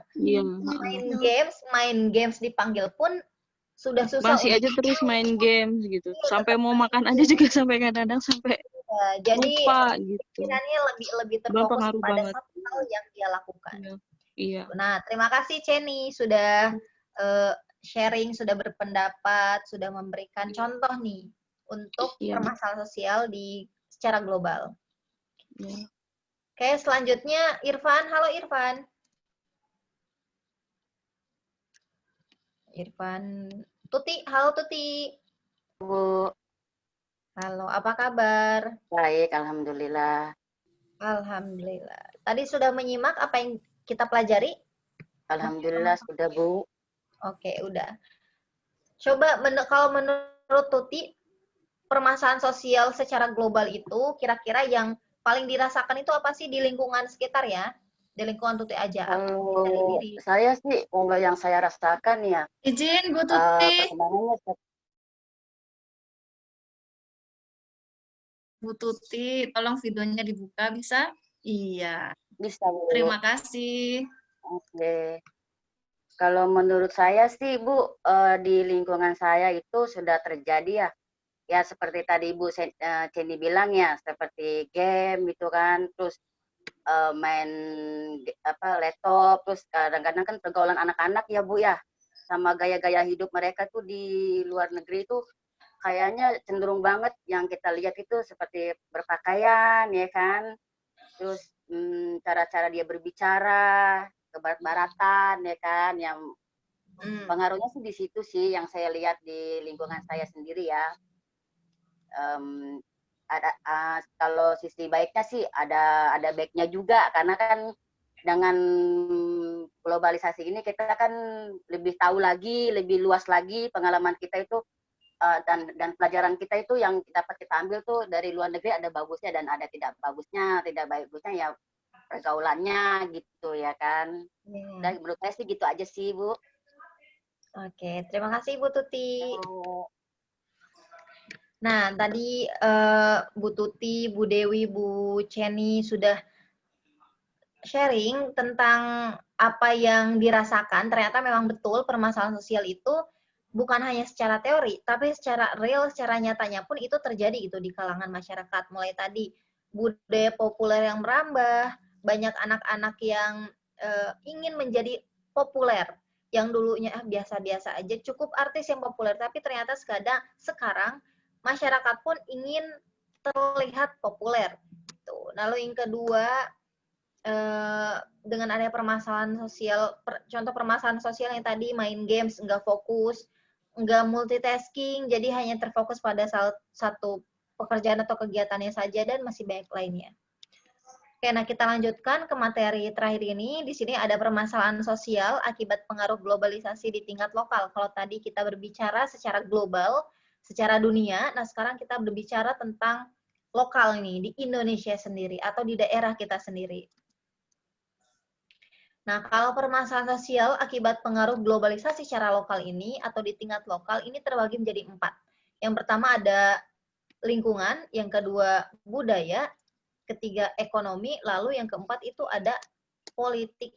main games dipanggil pun sudah susah. Masih aja terus main games gitu. Sampai mau makan aja juga sampai kadang-kadang sampai jadi lupa gitu. Pikirannya lebih terfokus pada satu hal yang dia lakukan. Iya. Nah, terima kasih Jenny sudah sharing, sudah berpendapat, sudah memberikan contoh nih untuk permasalahan sosial secara global. Oke, selanjutnya Irfan. Halo Irfan. Tuti, halo Tuti. Bu. Halo, apa kabar? Baik, alhamdulillah. Alhamdulillah. Tadi sudah menyimak apa yang kita pelajari? Alhamdulillah sudah, Bu. Oke, udah. Coba kalau menurut Tuti, permasalahan sosial secara global itu kira-kira yang paling dirasakan itu apa sih di lingkungan sekitar ya? Di lingkungan Tuti aja. Kalau saya sih, kalau yang saya rasakan ya. Izin, Bu Tuti. Bu Tuti, tolong videonya dibuka, bisa? Iya. Bisa, Bu. Terima kasih. Oke. Kalau menurut saya sih, Bu, di lingkungan saya itu sudah terjadi ya. Ya, seperti tadi Ibu Jenny bilang ya, seperti game gitu kan, terus main laptop, terus kadang-kadang kan pergaulan anak-anak ya Bu ya, sama gaya-gaya hidup mereka tuh di luar negeri itu kayaknya cenderung banget yang kita lihat itu seperti berpakaian ya kan, terus cara-cara dia berbicara ke barat-baratan ya kan, yang pengaruhnya sih di situ sih yang saya lihat di lingkungan saya sendiri ya. Kalau sisi baiknya sih ada baiknya juga, karena kan dengan globalisasi ini kita kan lebih tahu lagi, lebih luas lagi pengalaman kita itu, dan pelajaran kita itu yang dapat kita ambil tuh dari luar negeri ada bagusnya dan ada tidak bagusnya ya pergaulannya gitu ya kan. Dan menurut saya sih gitu aja sih Bu. Oke, terima kasih Bu Tuti. Nah, tadi Bu Tuti, Bu Dewi, Bu Jenny sudah sharing tentang apa yang dirasakan. Ternyata memang betul permasalahan sosial itu bukan hanya secara teori, tapi secara real, secara nyatanya pun itu terjadi gitu di kalangan masyarakat. Mulai tadi budaya populer yang merambah, banyak anak-anak yang ingin menjadi populer. yang dulunya biasa-biasa aja, cukup artis yang populer, tapi ternyata sekarang masyarakat pun ingin terlihat populer. Gitu. Lalu yang kedua, dengan adanya permasalahan sosial, contoh permasalahan sosial yang tadi main games, nggak fokus, nggak multitasking, jadi hanya terfokus pada satu pekerjaan atau kegiatannya saja dan masih banyak lainnya. Oke, nah kita lanjutkan ke materi terakhir ini. Di sini ada permasalahan sosial akibat pengaruh globalisasi di tingkat lokal. Kalau tadi kita berbicara secara global, secara dunia, nah sekarang kita berbicara tentang lokal nih, di Indonesia sendiri atau di daerah kita sendiri. Nah, kalau permasalahan sosial akibat pengaruh globalisasi secara lokal ini atau di tingkat lokal ini terbagi menjadi 4. Yang pertama ada lingkungan, yang kedua budaya, ketiga ekonomi, lalu yang keempat itu ada politik,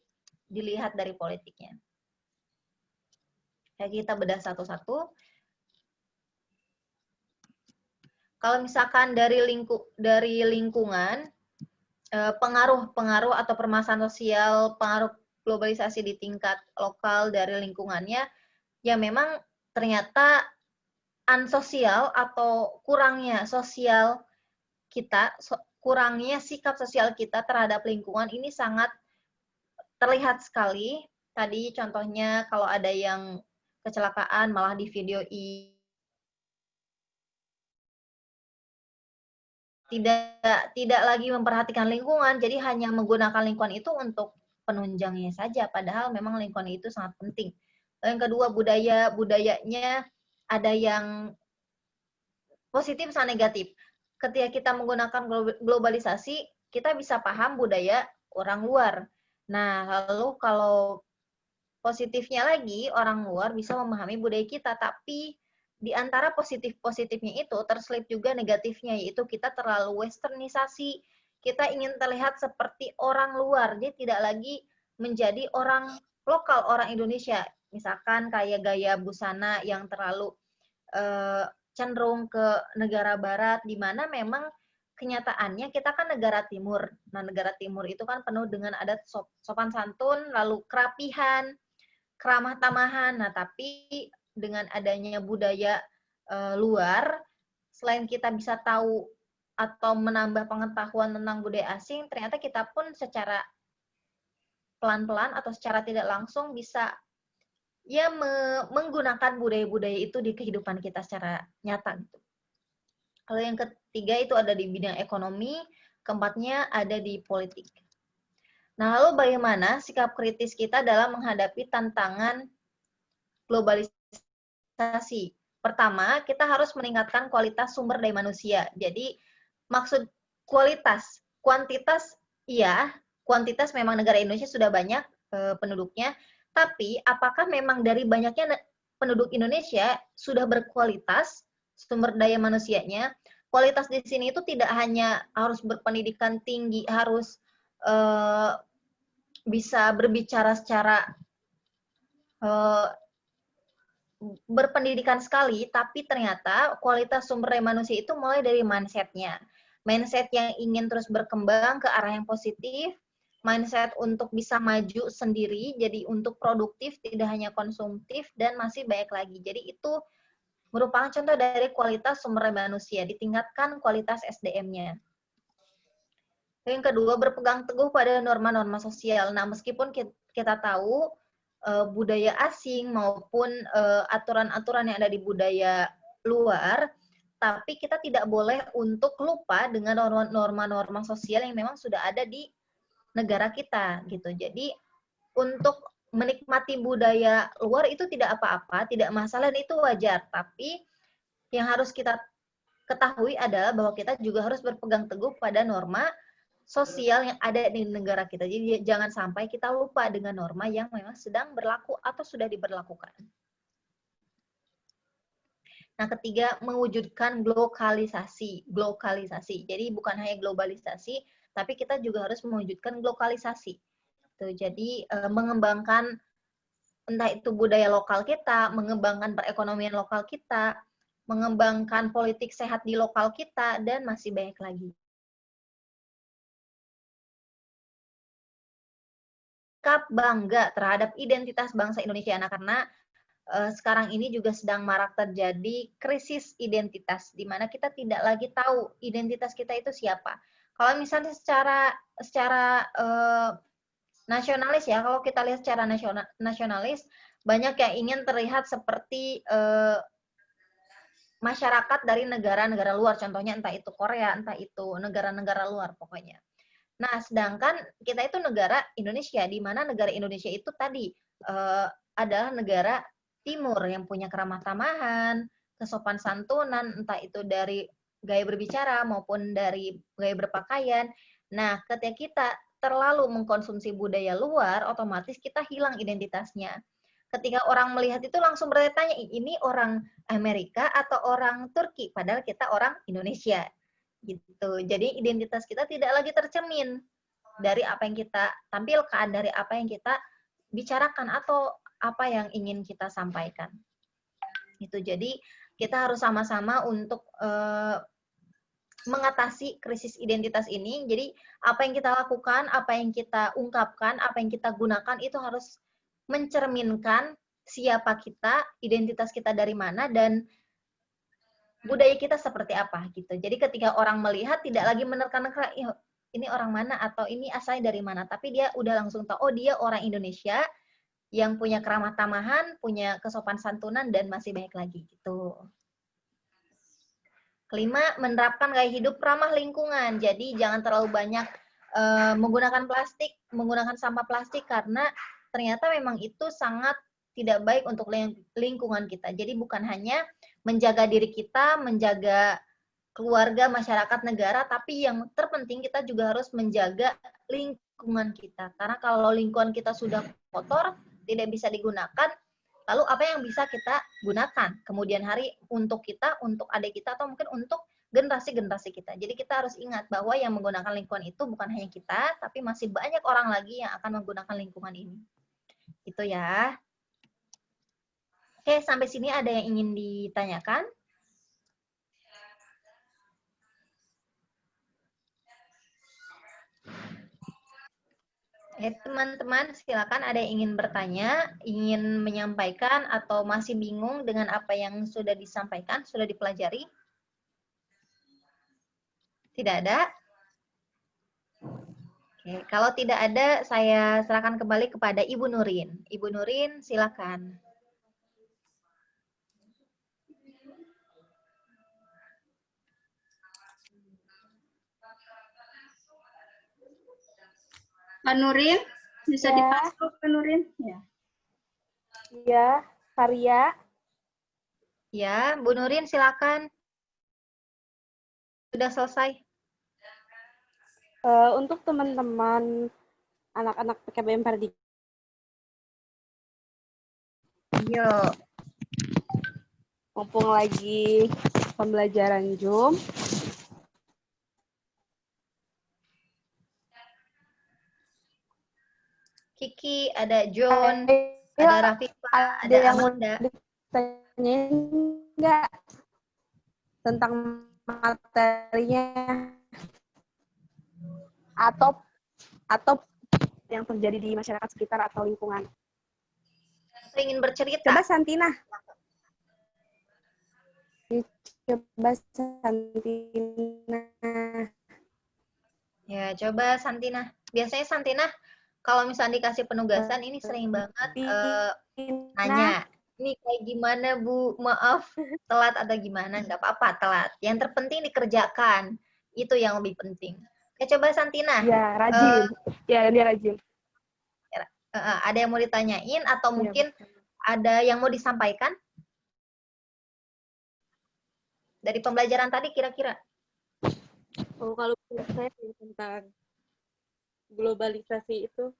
dilihat dari politiknya. Jadi kita bedah satu-satu. Kalau misalkan dari lingkungan, pengaruh atau permasalahan sosial, pengaruh globalisasi di tingkat lokal dari lingkungannya, ya memang ternyata ansosial atau kurangnya sosial kita, kurangnya sikap sosial kita terhadap lingkungan ini sangat terlihat sekali. Tadi contohnya kalau ada yang kecelakaan malah di videoi, tidak lagi memperhatikan lingkungan, jadi hanya menggunakan lingkungan itu untuk penunjangnya saja, padahal memang lingkungan itu sangat penting. Yang kedua budayanya ada yang positif sama negatif. Ketika kita menggunakan globalisasi, kita bisa paham budaya orang luar. Nah, lalu kalau positifnya lagi, orang luar bisa memahami budaya kita, tapi di antara positif-positifnya itu terselip juga negatifnya, yaitu kita terlalu westernisasi, kita ingin terlihat seperti orang luar, dia tidak lagi menjadi orang lokal, orang Indonesia. Misalkan kayak gaya busana yang terlalu cenderung ke negara barat, di mana memang kenyataannya kita kan negara timur. Nah, negara timur itu kan penuh dengan adat sopan santun, lalu kerapihan, keramah tamahan. Nah, tapi dengan adanya budaya luar, selain kita bisa tahu atau menambah pengetahuan tentang budaya asing, ternyata kita pun secara pelan-pelan atau secara tidak langsung bisa ya menggunakan budaya-budaya itu di kehidupan kita secara nyata gitu. Kalau yang ketiga itu ada di bidang ekonomi, keempatnya ada di politik. Nah, lalu bagaimana sikap kritis kita dalam menghadapi tantangan globalisasi? Pertama, kita harus meningkatkan kualitas sumber daya manusia. Jadi, maksud kualitas, kuantitas iya, kuantitas memang negara Indonesia sudah banyak penduduknya, tapi apakah memang dari banyaknya penduduk Indonesia sudah berkualitas sumber daya manusianya? Kualitas di sini itu tidak hanya harus berpendidikan tinggi, harus bisa berbicara secara berpendidikan sekali, tapi ternyata kualitas sumber daya manusia itu mulai dari mindset-nya. Mindset yang ingin terus berkembang ke arah yang positif, mindset untuk bisa maju sendiri, jadi untuk produktif, tidak hanya konsumtif, dan masih banyak lagi. Jadi itu merupakan contoh dari kualitas sumber daya manusia, ditingkatkan kualitas SDM-nya. Yang kedua, berpegang teguh pada norma-norma sosial. Nah, meskipun kita tahu budaya asing maupun aturan-aturan yang ada di budaya luar, tapi kita tidak boleh untuk lupa dengan norma-norma sosial yang memang sudah ada di negara kita gitu. Jadi untuk menikmati budaya luar itu tidak apa-apa, tidak masalah, dan itu wajar. Tapi yang harus kita ketahui adalah bahwa kita juga harus berpegang teguh pada norma sosial yang ada di negara kita. Jadi jangan sampai kita lupa dengan norma yang memang sedang berlaku atau sudah diberlakukan. Nah, ketiga, mewujudkan globalisasi. Jadi bukan hanya globalisasi, tapi kita juga harus mewujudkan lokalisasi. Jadi mengembangkan entah itu budaya lokal kita, mengembangkan perekonomian lokal kita, mengembangkan politik sehat di lokal kita, dan masih banyak lagi. bersikap bangga terhadap identitas bangsa Indonesia. Nah, karena sekarang ini juga sedang marak terjadi krisis identitas, di mana kita tidak lagi tahu identitas kita itu siapa. Kalau misalnya secara nasionalis ya, kalau kita lihat secara nasionalis, banyak yang ingin terlihat seperti masyarakat dari negara-negara luar, contohnya entah itu Korea, entah itu negara-negara luar pokoknya. Nah, sedangkan kita itu negara Indonesia, di mana negara Indonesia itu tadi adalah negara timur yang punya keramah tamahan, kesopan santunan, entah itu dari gaya berbicara maupun dari gaya berpakaian. Nah, ketika kita terlalu mengkonsumsi budaya luar, otomatis kita hilang identitasnya. Ketika orang melihat itu langsung bertanya, ini orang Amerika atau orang Turki, padahal kita orang Indonesia. Gitu. Jadi identitas kita tidak lagi tercermin dari apa yang kita tampilkan, dari apa yang kita bicarakan atau apa yang ingin kita sampaikan. Itu jadi kita harus sama-sama untuk mengatasi krisis identitas ini. Jadi apa yang kita lakukan, apa yang kita ungkapkan, apa yang kita gunakan itu harus mencerminkan siapa kita, identitas kita dari mana, dan budaya kita seperti apa gitu. Jadi ketika orang melihat tidak lagi menerka-nerka, ini orang mana atau ini asalnya dari mana, tapi dia udah langsung tahu, oh dia orang Indonesia yang punya keramah tamahan, punya kesopan santunan, dan masih banyak lagi gitu. Kelima, menerapkan gaya hidup ramah lingkungan. Jadi jangan terlalu banyak menggunakan plastik, menggunakan sampah plastik, karena ternyata memang itu sangat tidak baik untuk lingkungan kita. Jadi bukan hanya menjaga diri kita, menjaga keluarga, masyarakat, negara, tapi yang terpenting kita juga harus menjaga lingkungan kita. Karena kalau lingkungan kita sudah kotor, tidak bisa digunakan, lalu apa yang bisa kita gunakan kemudian hari untuk kita, untuk adik kita, atau mungkin untuk generasi-generasi kita. Jadi kita harus ingat bahwa yang menggunakan lingkungan itu bukan hanya kita, tapi masih banyak orang lagi yang akan menggunakan lingkungan ini. Itu ya. Oke, sampai sini ada yang ingin ditanyakan? Teman-teman, silakan ada yang ingin bertanya, ingin menyampaikan, atau masih bingung dengan apa yang sudah disampaikan, sudah dipelajari? Tidak ada? Oke, kalau tidak ada, saya serahkan kembali kepada Ibu Nurin. Ibu Nurin, silakan. Pak Nurin, bisa Ya. dipasok Pak Nurin? Ya. Ya, Karya. Ya, Bu Nurin silakan. Sudah selesai. Untuk teman-teman anak-anak PKBM Pardika. Yuk. Mumpung lagi pembelajaran Zoom. Kiki, ada John, ada Rafifa, ada yang Amanda. mau ditanyain nggak tentang materinya atau yang terjadi di masyarakat sekitar atau lingkungan? Saya ingin bercerita. Coba Santina. Coba Santina. Ya, coba Santina. Biasanya Santina kalau misalnya dikasih penugasan ini sering banget nanya, ini kayak gimana Bu? Maaf, telat atau gimana? Nggak apa-apa, telat. Yang terpenting dikerjakan. Itu yang lebih penting. Oke, coba Santina. Ya, rajin. Ya, dia rajin. Ada yang mau ditanyain atau mungkin ada yang mau disampaikan? Dari pembelajaran tadi kira-kira? Oh, kalau saya tentang globalisasi itu,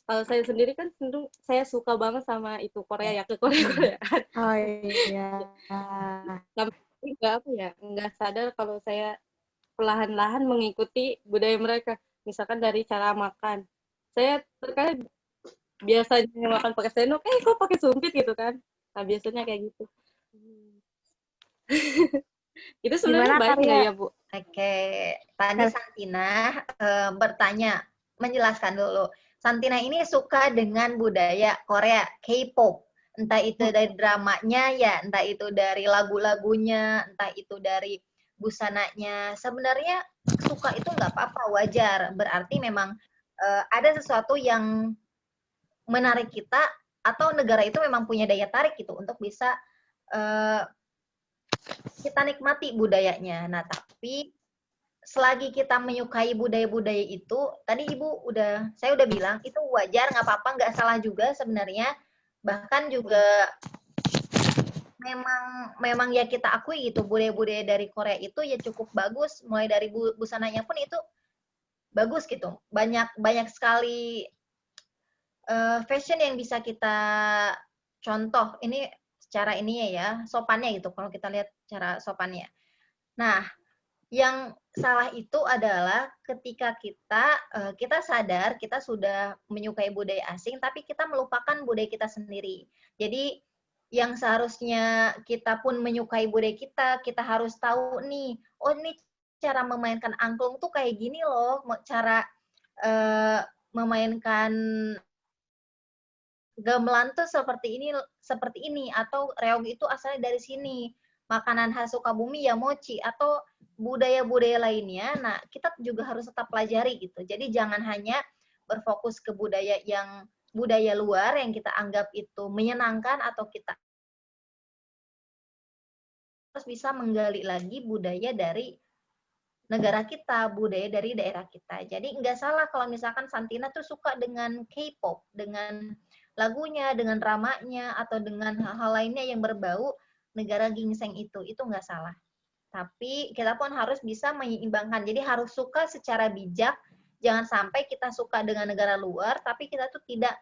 kalau saya sendiri kan cenderung saya suka banget sama itu Korea ya, ke Korea-Koreaan. Oh iya. Tapi nggak sadar kalau saya perlahan-lahan mengikuti budaya mereka. Misalkan dari cara makan. Saya terkadang biasanya makan pakai sendok, kok pakai sumpit gitu kan. Nah, biasanya kayak gitu. Itu sebenarnya baik nggak ya, Bu? Oke, tadi Santina bertanya, menjelaskan dulu. Santina ini suka dengan budaya Korea, K-pop. Entah itu dari dramanya ya, entah itu dari lagu-lagunya, entah itu dari busananya. Sebenarnya suka itu nggak apa-apa, wajar. Berarti memang ada sesuatu yang menarik kita, atau negara itu memang punya daya tarik gitu untuk bisa kita nikmati budayanya. Nah, tapi selagi kita menyukai budaya-budaya itu, tadi saya udah bilang, itu wajar, nggak apa-apa, nggak salah juga sebenarnya. Bahkan juga memang ya kita akui gitu, budaya-budaya dari Korea itu ya cukup bagus, mulai dari busananya pun itu bagus gitu. Banyak sekali fashion yang bisa kita contoh. Ini secara ini ya, sopannya gitu, kalau kita lihat cara sopannya. Nah, yang salah itu adalah ketika kita sadar kita sudah menyukai budaya asing, tapi kita melupakan budaya kita sendiri. Jadi yang seharusnya kita pun menyukai budaya kita harus tahu nih, oh ini cara memainkan angklung tuh kayak gini loh, cara memainkan gamelan tuh seperti ini, atau reog itu asalnya dari sini. Makanan khas Sukabumi ya mochi, atau budaya-budaya lainnya. Nah, kita juga harus tetap pelajari gitu. Jadi jangan hanya berfokus ke budaya luar yang kita anggap itu menyenangkan, atau kita harus bisa menggali lagi budaya dari negara kita, budaya dari daerah kita. Jadi nggak salah kalau misalkan Santina tuh suka dengan K-pop, dengan lagunya, dengan dramanya, atau dengan hal-hal lainnya yang berbau negara gingseng itu nggak salah. Tapi kita pun harus bisa menyeimbangkan. Jadi harus suka secara bijak. Jangan sampai kita suka dengan negara luar, tapi kita tuh tidak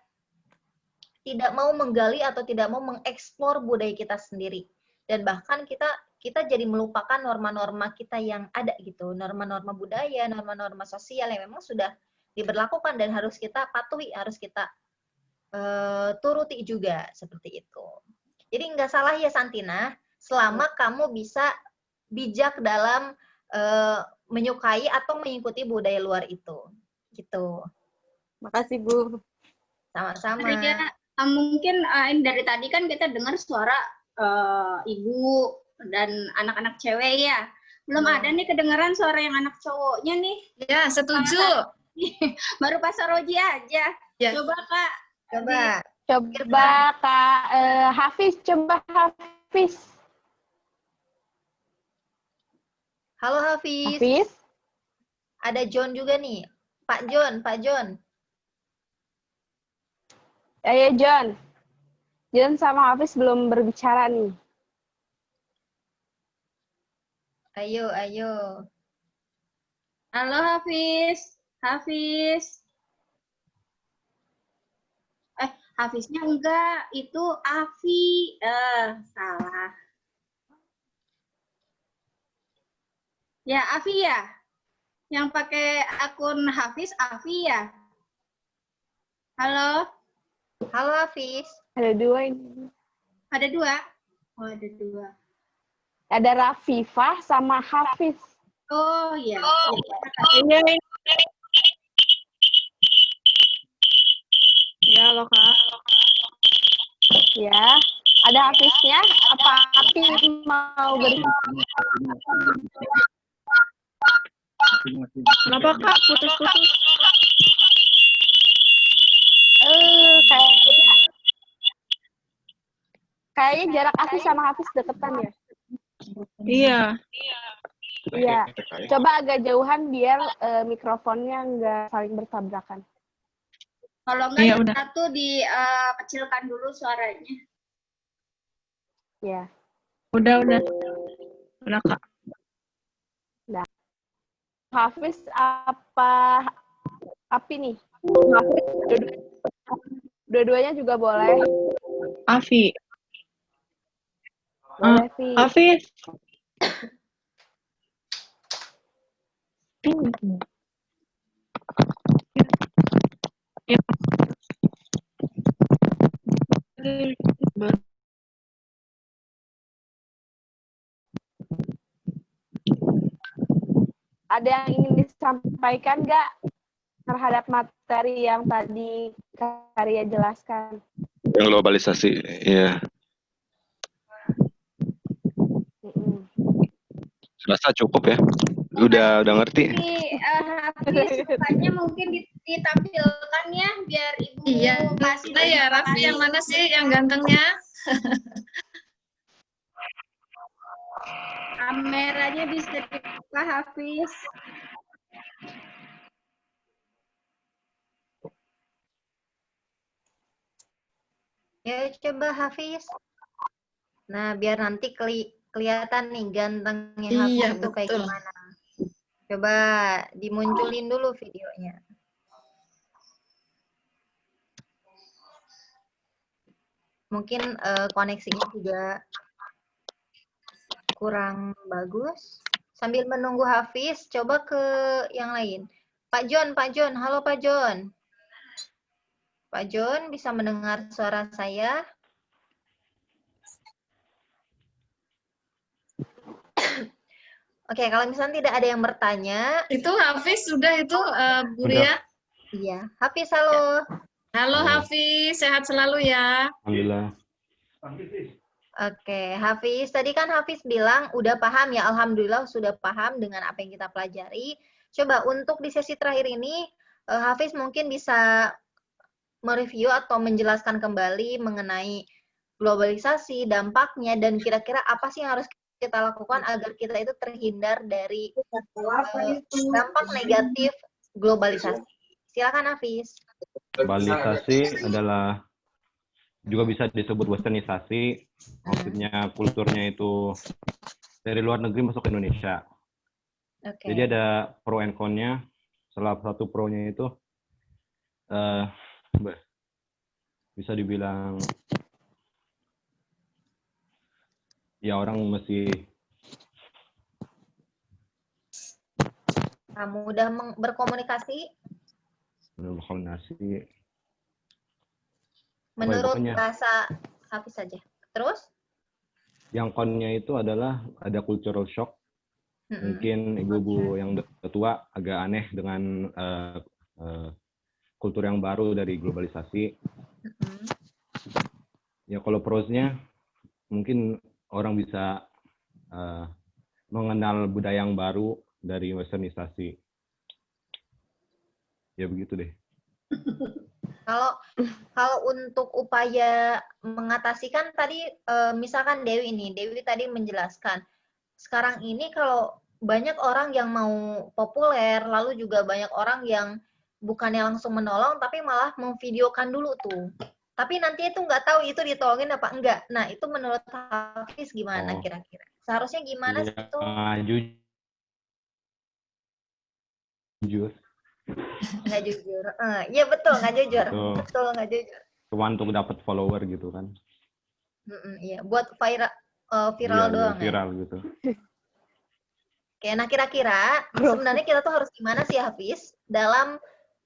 mau menggali atau tidak mau mengeksplor budaya kita sendiri. Dan bahkan kita jadi melupakan norma-norma kita yang ada gitu. Norma-norma budaya, norma-norma sosial yang memang sudah diberlakukan dan harus kita patuhi, harus kita turuti juga seperti itu. Jadi nggak salah ya Santina, selama kamu bisa bijak dalam menyukai atau mengikuti budaya luar itu. Gitu. Makasih, Bu. Sama-sama. Mungkin dari tadi kan kita dengar suara ibu dan anak-anak cewek ya. Belum ada nih kedengaran suara yang anak cowoknya nih. Ya, setuju. Baru Pak Saroji aja. Ya. Coba Kak. Coba Kak Hafiz, Halo Hafiz. Hafiz. Ada John juga nih. Pak John. Ya John. John sama Hafiz belum berbicara nih. Ayo. Halo Hafiz. Hafiznya enggak, itu Afi. Salah. Ya, Afi ya? Yang pakai akun Hafiz, Afi ya? Halo? Halo Hafiz. Ada dua ini. Ada dua? Oh, ada dua. Ada Rafifah sama Hafiz. Oh, iya. Ini. Ya, halo Kak. Ya, ada Hafiznya. Apa Afi mau Kenapa Kak? Putus-putus. Kayaknya jarak Afi sama Hafiz deketan ya. Iya. Coba agak jauhan biar mikrofonnya nggak saling bertabrakan. Kalau enggak, yang satu dikecilkan dulu suaranya. Ya. Udah Kak. Nah. Hafiz apa Api nih? Dua-duanya juga boleh. Afi. Boleh, Fi. Hafiz. Ada yang ingin disampaikan nggak? terhadap materi yang tadi Karya jelaskan. Yang globalisasi, ya. Rasa cukup ya. Udah ngerti. Hafiz, sukanya mungkin ditampilkan ya, biar Ibu kasih. Nah ya, Raffi yang mana sih yang gantengnya? Kameranya bisa dibuka, Hafiz. Ya, coba Hafiz. Nah, biar nanti kelihatan nih gantengnya Hafiz itu kayak gimana. Coba dimunculin dulu videonya. Mungkin koneksinya juga kurang bagus. Sambil menunggu Hafiz, coba ke yang lain. Pak John, halo Pak John. Pak John, bisa mendengar suara saya? Oke, kalau misalnya tidak ada yang bertanya. Itu Hafiz sudah itu, Bu Ria? Iya, Hafiz, halo. Halo Hafiz, sehat selalu ya. Alhamdulillah. Oke, Hafiz. Tadi kan Hafiz bilang udah paham ya, Alhamdulillah sudah paham dengan apa yang kita pelajari. Coba untuk di sesi terakhir ini, Hafiz mungkin bisa mereview atau menjelaskan kembali mengenai globalisasi, dampaknya, dan kira-kira apa sih yang harus kita lakukan agar kita itu terhindar dari dampak negatif globalisasi. Silakan Hafiz. Globalisasi adalah juga bisa disebut westernisasi, maksudnya kulturnya itu dari luar negeri masuk ke Indonesia. Jadi ada pro and con-nya. Salah satu pro-nya itu bisa dibilang ya orang mesti mudah berkomunikasi. Berkomunikasi. Menurut bahasa Hafiz saja. Terus? Yang con-nya itu adalah ada cultural shock. Mungkin ibu-ibu yang tua agak aneh dengan kultur yang baru dari globalisasi. Ya kalau pros-nya mungkin orang bisa mengenal budaya yang baru dari westernisasi. Ya begitu deh. Kalau untuk upaya mengatasi kan tadi misalkan Dewi tadi menjelaskan sekarang ini kalau banyak orang yang mau populer, lalu juga banyak orang yang bukannya langsung menolong tapi malah memvideokan dulu tuh. Tapi nanti itu nggak tahu itu ditolongin apa enggak. Nah, itu menurut Hafiz gimana kira-kira? Seharusnya gimana sih itu? Jujur. Nggak jujur. Iya betul, nggak jujur. Betul, nggak jujur. Cuma untuk dapat follower gitu kan. Iya, buat viral Iya, doang viral ya? gitu. Oke, nah kira-kira sebenarnya kita tuh harus gimana sih Hafiz dalam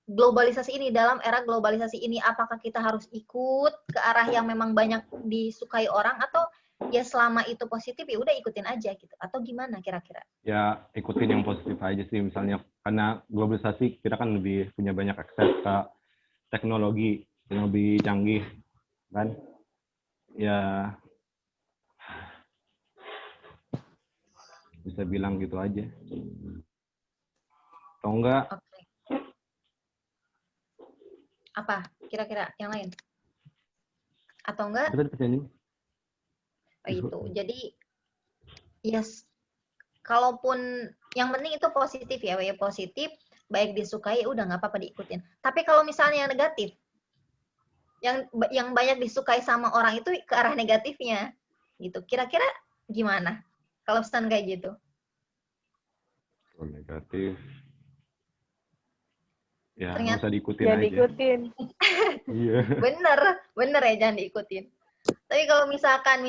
globalisasi ini, dalam era globalisasi ini, apakah kita harus ikut ke arah yang memang banyak disukai orang atau ya selama itu positif ya udah ikutin aja gitu, atau gimana kira-kira? Ya ikutin yang positif aja sih, misalnya karena globalisasi kita kan lebih punya banyak akses ke teknologi yang lebih canggih kan, ya bisa bilang gitu aja. Atau enggak? Apa kira-kira yang lain? Atau enggak? Itu. Jadi yes, kalaupun yang penting itu positif ya, positif, baik disukai udah nggak apa-apa diikutin. Tapi kalau misalnya yang negatif, yang banyak disukai sama orang itu ke arah negatifnya, gitu. Kira-kira gimana? Kalau pesan kayak gitu? Kalau negatif, ya nggak Ternyata usah diikutin jangan aja. diikutin. Iya. Bener ya jangan diikutin. Tapi kalau misalkan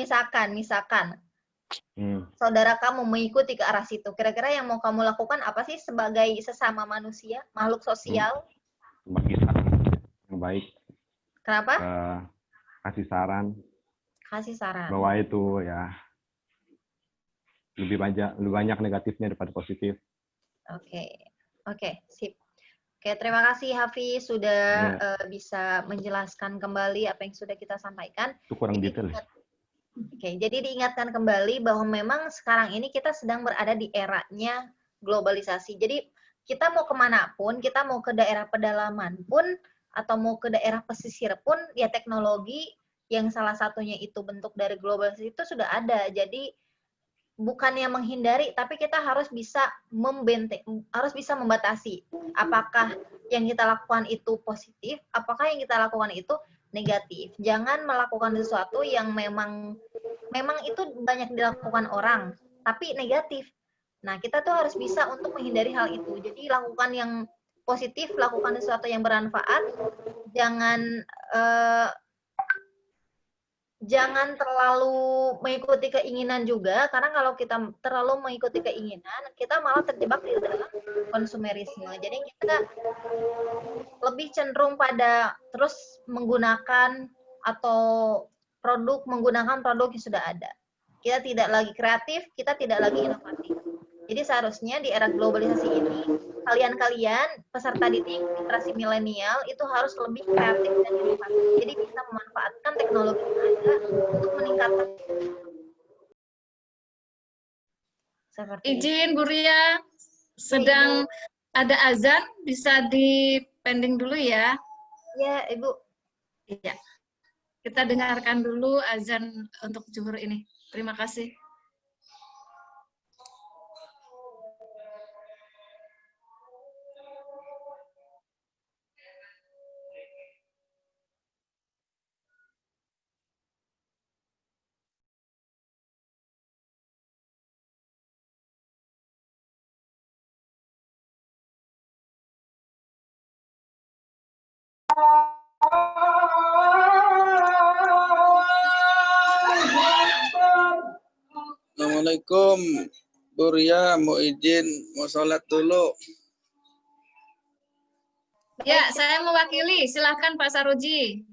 saudara kamu mengikuti ke arah situ, kira-kira yang mau kamu lakukan apa sih sebagai sesama manusia, makhluk sosial? Bagi saran yang baik. Kenapa? Kasih saran. Kasih saran. Bahwa itu ya lebih banyak negatifnya daripada positif. Oke, sip. Oke, terima kasih Hafiz sudah Ya, bisa menjelaskan kembali apa yang sudah kita sampaikan. itu kurang Jadi detail ya. Oke, jadi diingatkan kembali bahwa memang sekarang ini kita sedang berada di eranya globalisasi. Jadi kita mau kemanapun, kita mau ke daerah pedalaman pun, atau mau ke daerah pesisir pun, ya teknologi yang salah satunya itu bentuk dari globalisasi itu sudah ada. Jadi bukannya menghindari, tapi kita harus bisa harus bisa membatasi. Apakah yang kita lakukan itu positif, apakah yang kita lakukan itu negatif. Jangan melakukan sesuatu yang memang itu banyak dilakukan orang, tapi negatif. Nah, kita tuh harus bisa untuk menghindari hal itu. Jadi lakukan yang positif, lakukan sesuatu yang bermanfaat. Jangan terlalu mengikuti keinginan juga, karena kalau kita terlalu mengikuti keinginan, kita malah terjebak di dalam konsumerisme. Jadi kita lebih cenderung pada terus menggunakan atau menggunakan produk yang sudah ada. Kita tidak lagi kreatif, kita tidak lagi inovatif. Jadi seharusnya di era globalisasi ini, kalian-kalian peserta didik generasi milenial itu harus lebih kreatif dan inovatif. Jadi bisa memanfaatkan teknologi yang ada untuk meningkatkan. Seperti Izin Bu Ria, sedang ada azan, bisa dipending dulu ya. Ya, Ibu. Iya. Kita dengarkan dulu azan untuk zuhur ini. Terima kasih. Assalamualaikum, Bu Ria, mau izin, mau sholat dulu. Ya, saya mewakili. Silahkan Pak Saroji.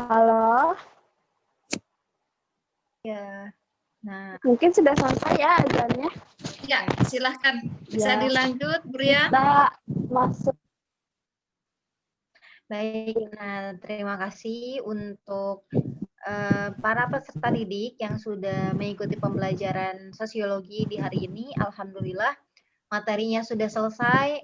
Halo. Ya. Nah, Mungkin sudah selesai ya azannya. Ya, silahkan. Bisa Ya. dilanjut, Bria. Kita masuk. baik. Nah, terima kasih untuk para peserta didik yang sudah mengikuti pembelajaran sosiologi di hari ini. Alhamdulillah, materinya sudah selesai.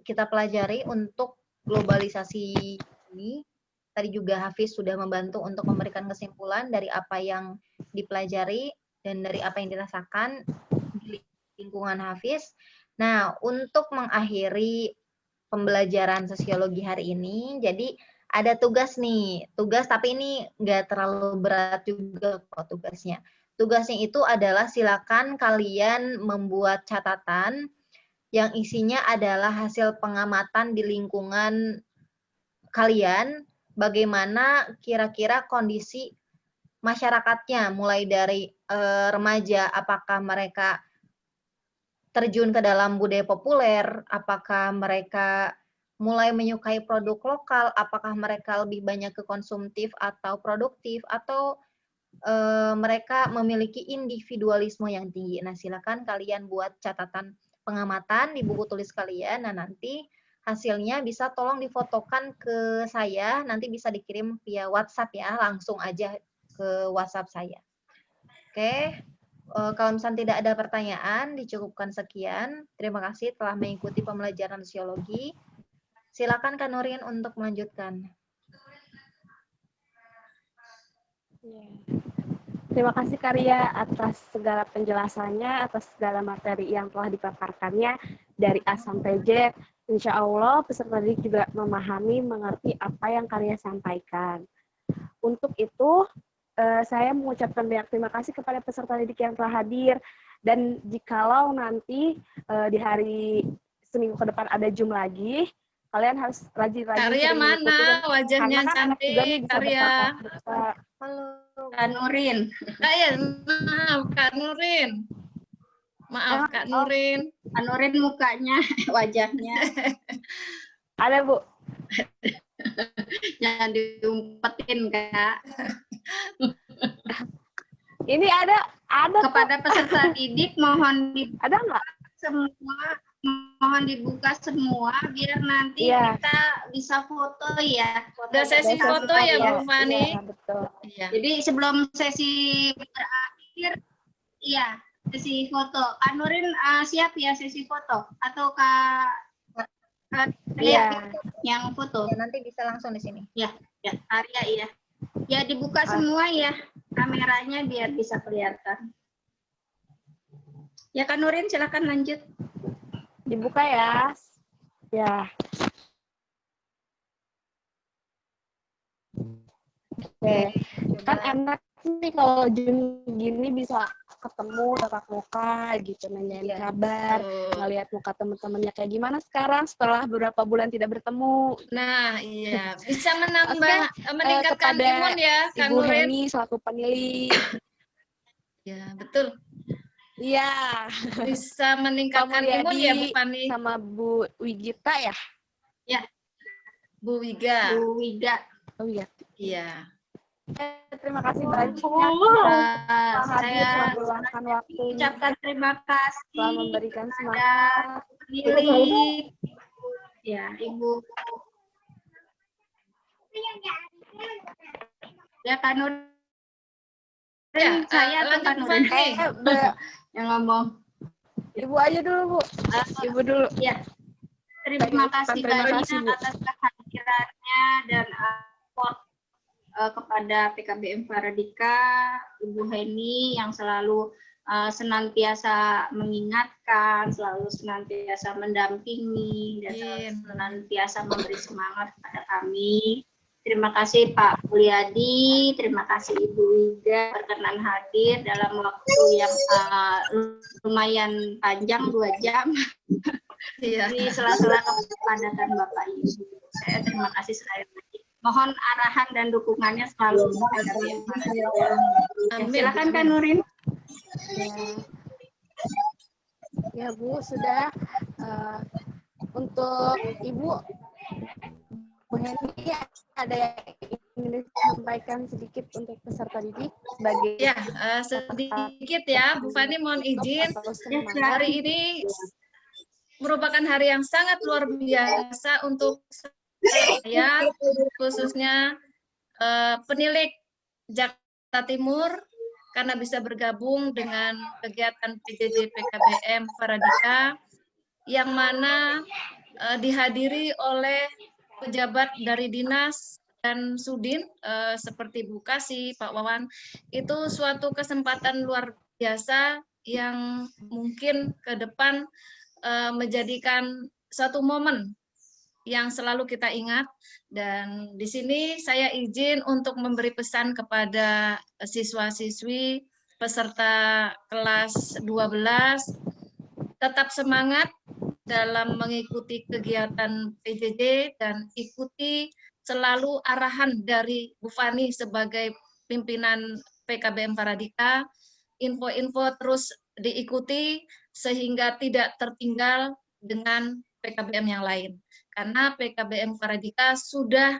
Kita pelajari untuk globalisasi ini. Tadi juga Hafiz sudah membantu untuk memberikan kesimpulan dari apa yang dipelajari dan dari apa yang dirasakan di lingkungan Hafiz. Nah, untuk mengakhiri pembelajaran sosiologi hari ini, jadi ada tugas nih, tugas tapi ini nggak terlalu berat juga kok tugasnya. Tugasnya itu adalah silakan kalian membuat catatan yang isinya adalah hasil pengamatan di lingkungan kalian, bagaimana kira-kira kondisi masyarakatnya, mulai dari remaja, apakah mereka terjun ke dalam budaya populer, apakah mereka mulai menyukai produk lokal, apakah mereka lebih banyak ke konsumtif atau produktif, atau mereka memiliki individualisme yang tinggi. Nah, silakan kalian buat catatan pengamatan di buku tulis kalian. Nah, nanti hasilnya bisa tolong difotokan ke saya, nanti bisa dikirim via WhatsApp ya, langsung aja ke WhatsApp saya. Oke. Kalau misalnya tidak ada pertanyaan, dicukupkan sekian. Terima kasih telah mengikuti pembelajaran sosiologi. Silakan Kak Nurin untuk melanjutkan. Terima kasih Karya atas segala penjelasannya, atas segala materi yang telah dipaparkannya dari A sampai Z. Insya Allah peserta didik juga memahami, mengerti apa yang Karya sampaikan. Untuk itu, saya mengucapkan banyak terima kasih kepada peserta didik yang telah hadir. Dan jikalau nanti di hari seminggu ke depan ada Zoom lagi, kalian harus rajin-rajin. Karya mana? Wajahnya cantik, Karya. Halo. Kak Nurin. Maaf, Kak Nurin. Maaf, Kak Nurin. Kak Nurin mukanya, wajahnya. Ada, Bu. Jangan diumpetin, Kak. Ini ada kepada peserta didik mohon ada nggak semua, mohon dibuka semua biar nanti kita bisa foto ya. Udah sesi foto ya Bu Fani. Iya, betul. Iya. Jadi sebelum sesi berakhir, iya sesi foto. Kak Nurin siap ya sesi foto atau Kak yang foto? Ya, nanti bisa langsung di sini. Ya, Arya iya. Ya dibuka semua ya kameranya biar bisa kelihatan. Ya Kak Nurin silakan lanjut. Dibuka ya. Ya. Oke. Kan enak sih kalau Zoom gini bisa ketemu tatap muka gitu, nanyain kabar, ngelihat muka teman-temannya kayak gimana sekarang setelah beberapa bulan tidak bertemu. Nah, iya, bisa menambah meningkatkan imun ya, Kak Ibu Nurin. Heni selaku penilai. Ya, betul. Iya. Bisa meningkatkan imun ya, Bu Fani. Sama Bu Wigita ya? Ya. Bu Wiga. Bu Wiga. Oh iya. Iya. Terima kasih banyak. Saya meluangkan waktu. Ucapkan terima kasih telah memberikan semangat. Pilih. Ya, Ibu. Ya, Kak Nurin. Ya, saya atau Kak Nurin? Yang ngomong. Ibu aja dulu, Bu. Ibu dulu. Ya. Terima kasih banyak atas kehadirannya dan support kepada PKBM Paradika, Ibu Heni yang selalu senantiasa mengingatkan, selalu senantiasa mendampingi, dan senantiasa memberi semangat kepada kami. Terima kasih Pak Mulyadi, terima kasih Ibu Wiga berkenan hadir dalam waktu yang lumayan panjang, 2 jam. Di sela-sela kepadatan Bapak Ibu. Saya terima kasih sekali lagi. Mohon arahan dan dukungannya selalu. Silakan Kak Nurin. Ya Bu, sudah. Untuk Ibu, Bu Heni ada yang izin disampaikan sedikit untuk peserta didik sebagai Ya, sedikit ya, Bu Fani mohon izin. Hari ini merupakan hari yang sangat luar biasa untuk saya, khususnya penilik Jakarta Timur, karena bisa bergabung dengan kegiatan PJJ PKBM Paradika, yang mana dihadiri oleh pejabat dari dinas dan Sudin seperti Bu Kasih, Pak Wawan. Itu suatu kesempatan luar biasa yang mungkin ke depan menjadikan suatu momen yang selalu kita ingat. Dan di sini saya izin untuk memberi pesan kepada siswa-siswi peserta kelas 12, tetap semangat dalam mengikuti kegiatan PJJ dan ikuti selalu arahan dari Bu Fani sebagai pimpinan PKBM Paradika. Info-info terus diikuti sehingga tidak tertinggal dengan PKBM yang lain. Karena PKBM Paradika sudah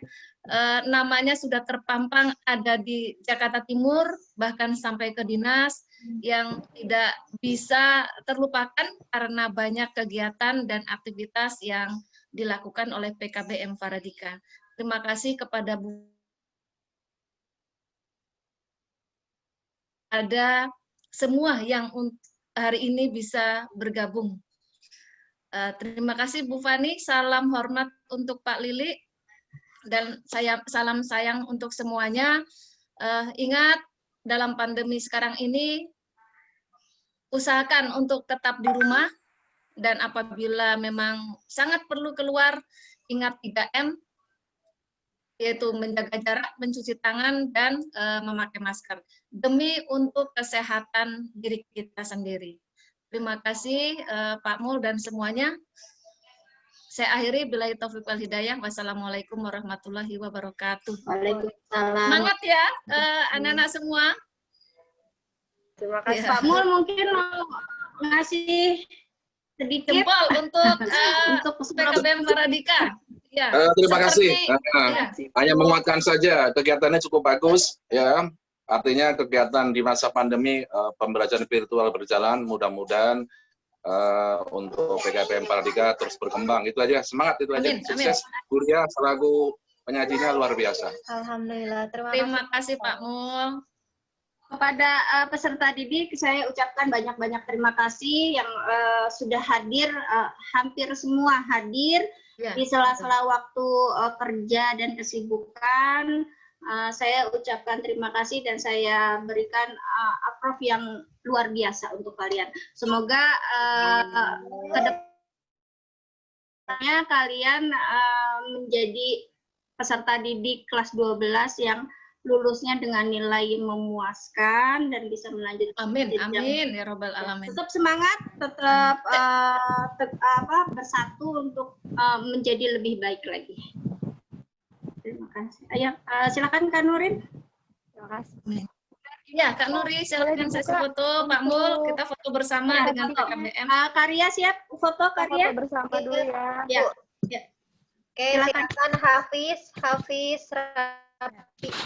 namanya sudah terpampang ada di Jakarta Timur, bahkan sampai ke dinas, yang tidak bisa terlupakan karena banyak kegiatan dan aktivitas yang dilakukan oleh PKBM Paradika. Terima kasih kepada Bu ada semua yang hari ini bisa bergabung. Terima kasih Bu Fani, salam hormat untuk Pak Lili, dan salam sayang untuk semuanya. Ingat, dalam pandemi sekarang ini, usahakan untuk tetap di rumah, dan apabila memang sangat perlu keluar, ingat 3M, yaitu menjaga jarak, mencuci tangan, dan memakai masker, demi untuk kesehatan diri kita sendiri. Terima kasih Pak Mul dan semuanya. Saya akhiri, billahi taufiq wal hidayah. Wassalamualaikum warahmatullahi wabarakatuh. Waalaikumsalam. Semangat ya anak-anak semua. Terima kasih. Pak Mul mungkin mau ngasih sedikit jempol untuk PKBM Paradika. Ya, terima kasih. Ya. Hanya menguatkan saja, kegiatannya cukup bagus ya. Artinya kegiatan di masa pandemi, pembelajaran virtual berjalan, mudah-mudahan untuk PKBM Paradika terus berkembang. Itu aja, semangat itu aja. Sukses. Buria selaku penyajinya luar biasa. Alhamdulillah, terima kasih Pak Mul. Kepada peserta didik, saya ucapkan banyak-banyak terima kasih yang sudah hadir, hampir semua hadir di sela-sela waktu kerja dan kesibukan. Saya ucapkan terima kasih dan saya berikan approve yang luar biasa untuk kalian. Semoga ke depannya kalian menjadi peserta didik kelas 12 yang lulusnya dengan nilai memuaskan dan bisa melanjutkan. Amin, amin ya robbal alamin. Tetap semangat, tetap bersatu untuk menjadi lebih baik lagi. Terima kasih. Ayo, silakan Kak Nurin. Terima kasih. Ya, Kak Nuri, silakan sesi foto. Pak Mul, kita foto bersama dengan PKBM. Karya siap foto Karya? Foto bersama dulu ya. Ya. Oke, silakan Hafiz,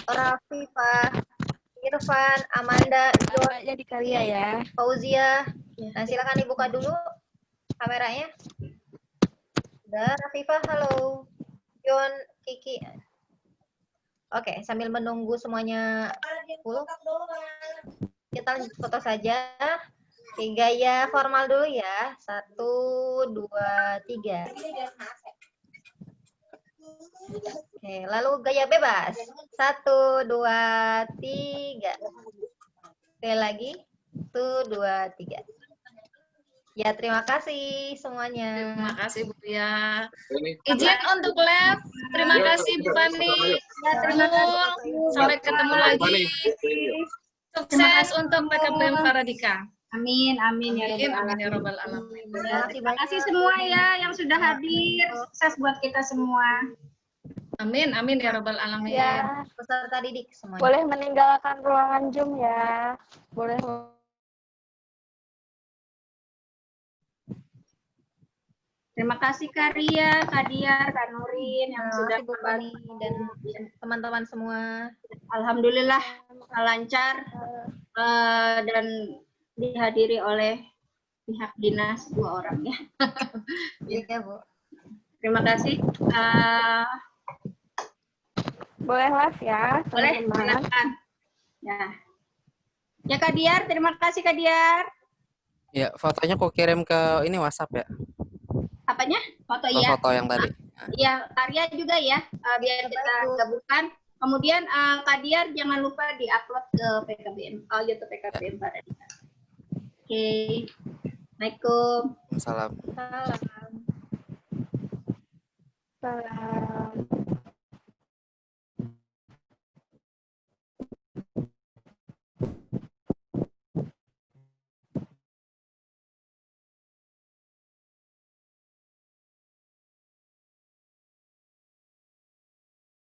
Rafifah, Irfan, Amanda, ya di Karya ya. Fauzia. Nah, silakan dibuka dulu kameranya. Udah, Rafifah, halo. Yon, Kiki. Oke, sambil menunggu semuanya full, kita lanjut foto saja. Gaya formal dulu ya. 1, 2, 3. Oke, lalu gaya bebas. 1, 2, 3. Sekali lagi. 1, 2, 3. Ya, terima kasih semuanya. Terima kasih Bu ya. Izin untuk lab. Terima kasih Bu Fani. Sampai ketemu lagi. Sukses untuk PKBM Paradika. Amin, amin ya robbal alamin. Terima kasih semua ya yang sudah hadir. Sukses buat kita semua. Amin, amin ya robbal alamin. Ya, peserta didik semuanya. Boleh meninggalkan ruangan Zoom ya. Boleh Terima kasih Kak Ria, Kak Diar, Kak Nurin yang sudah Bu Fani dan teman-teman semua. Alhamdulillah lancar dan dihadiri oleh pihak dinas 2 orang ya. Iya Bu. Terima kasih. Boleh live ya. Boleh, silakan. Ya Kak Diar, terima kasih Kak Diar. Ya, fotonya kok kirim ke ini WhatsApp ya? Apanya? Foto ya? Foto yang tadi. Iya, Karya juga ya, biar kita gabungkan. Kemudian Kak Diar jangan lupa di-upload ke PKBM, YouTube PKBM Paradika. Oke. Assalamualaikum. Salam. Salam.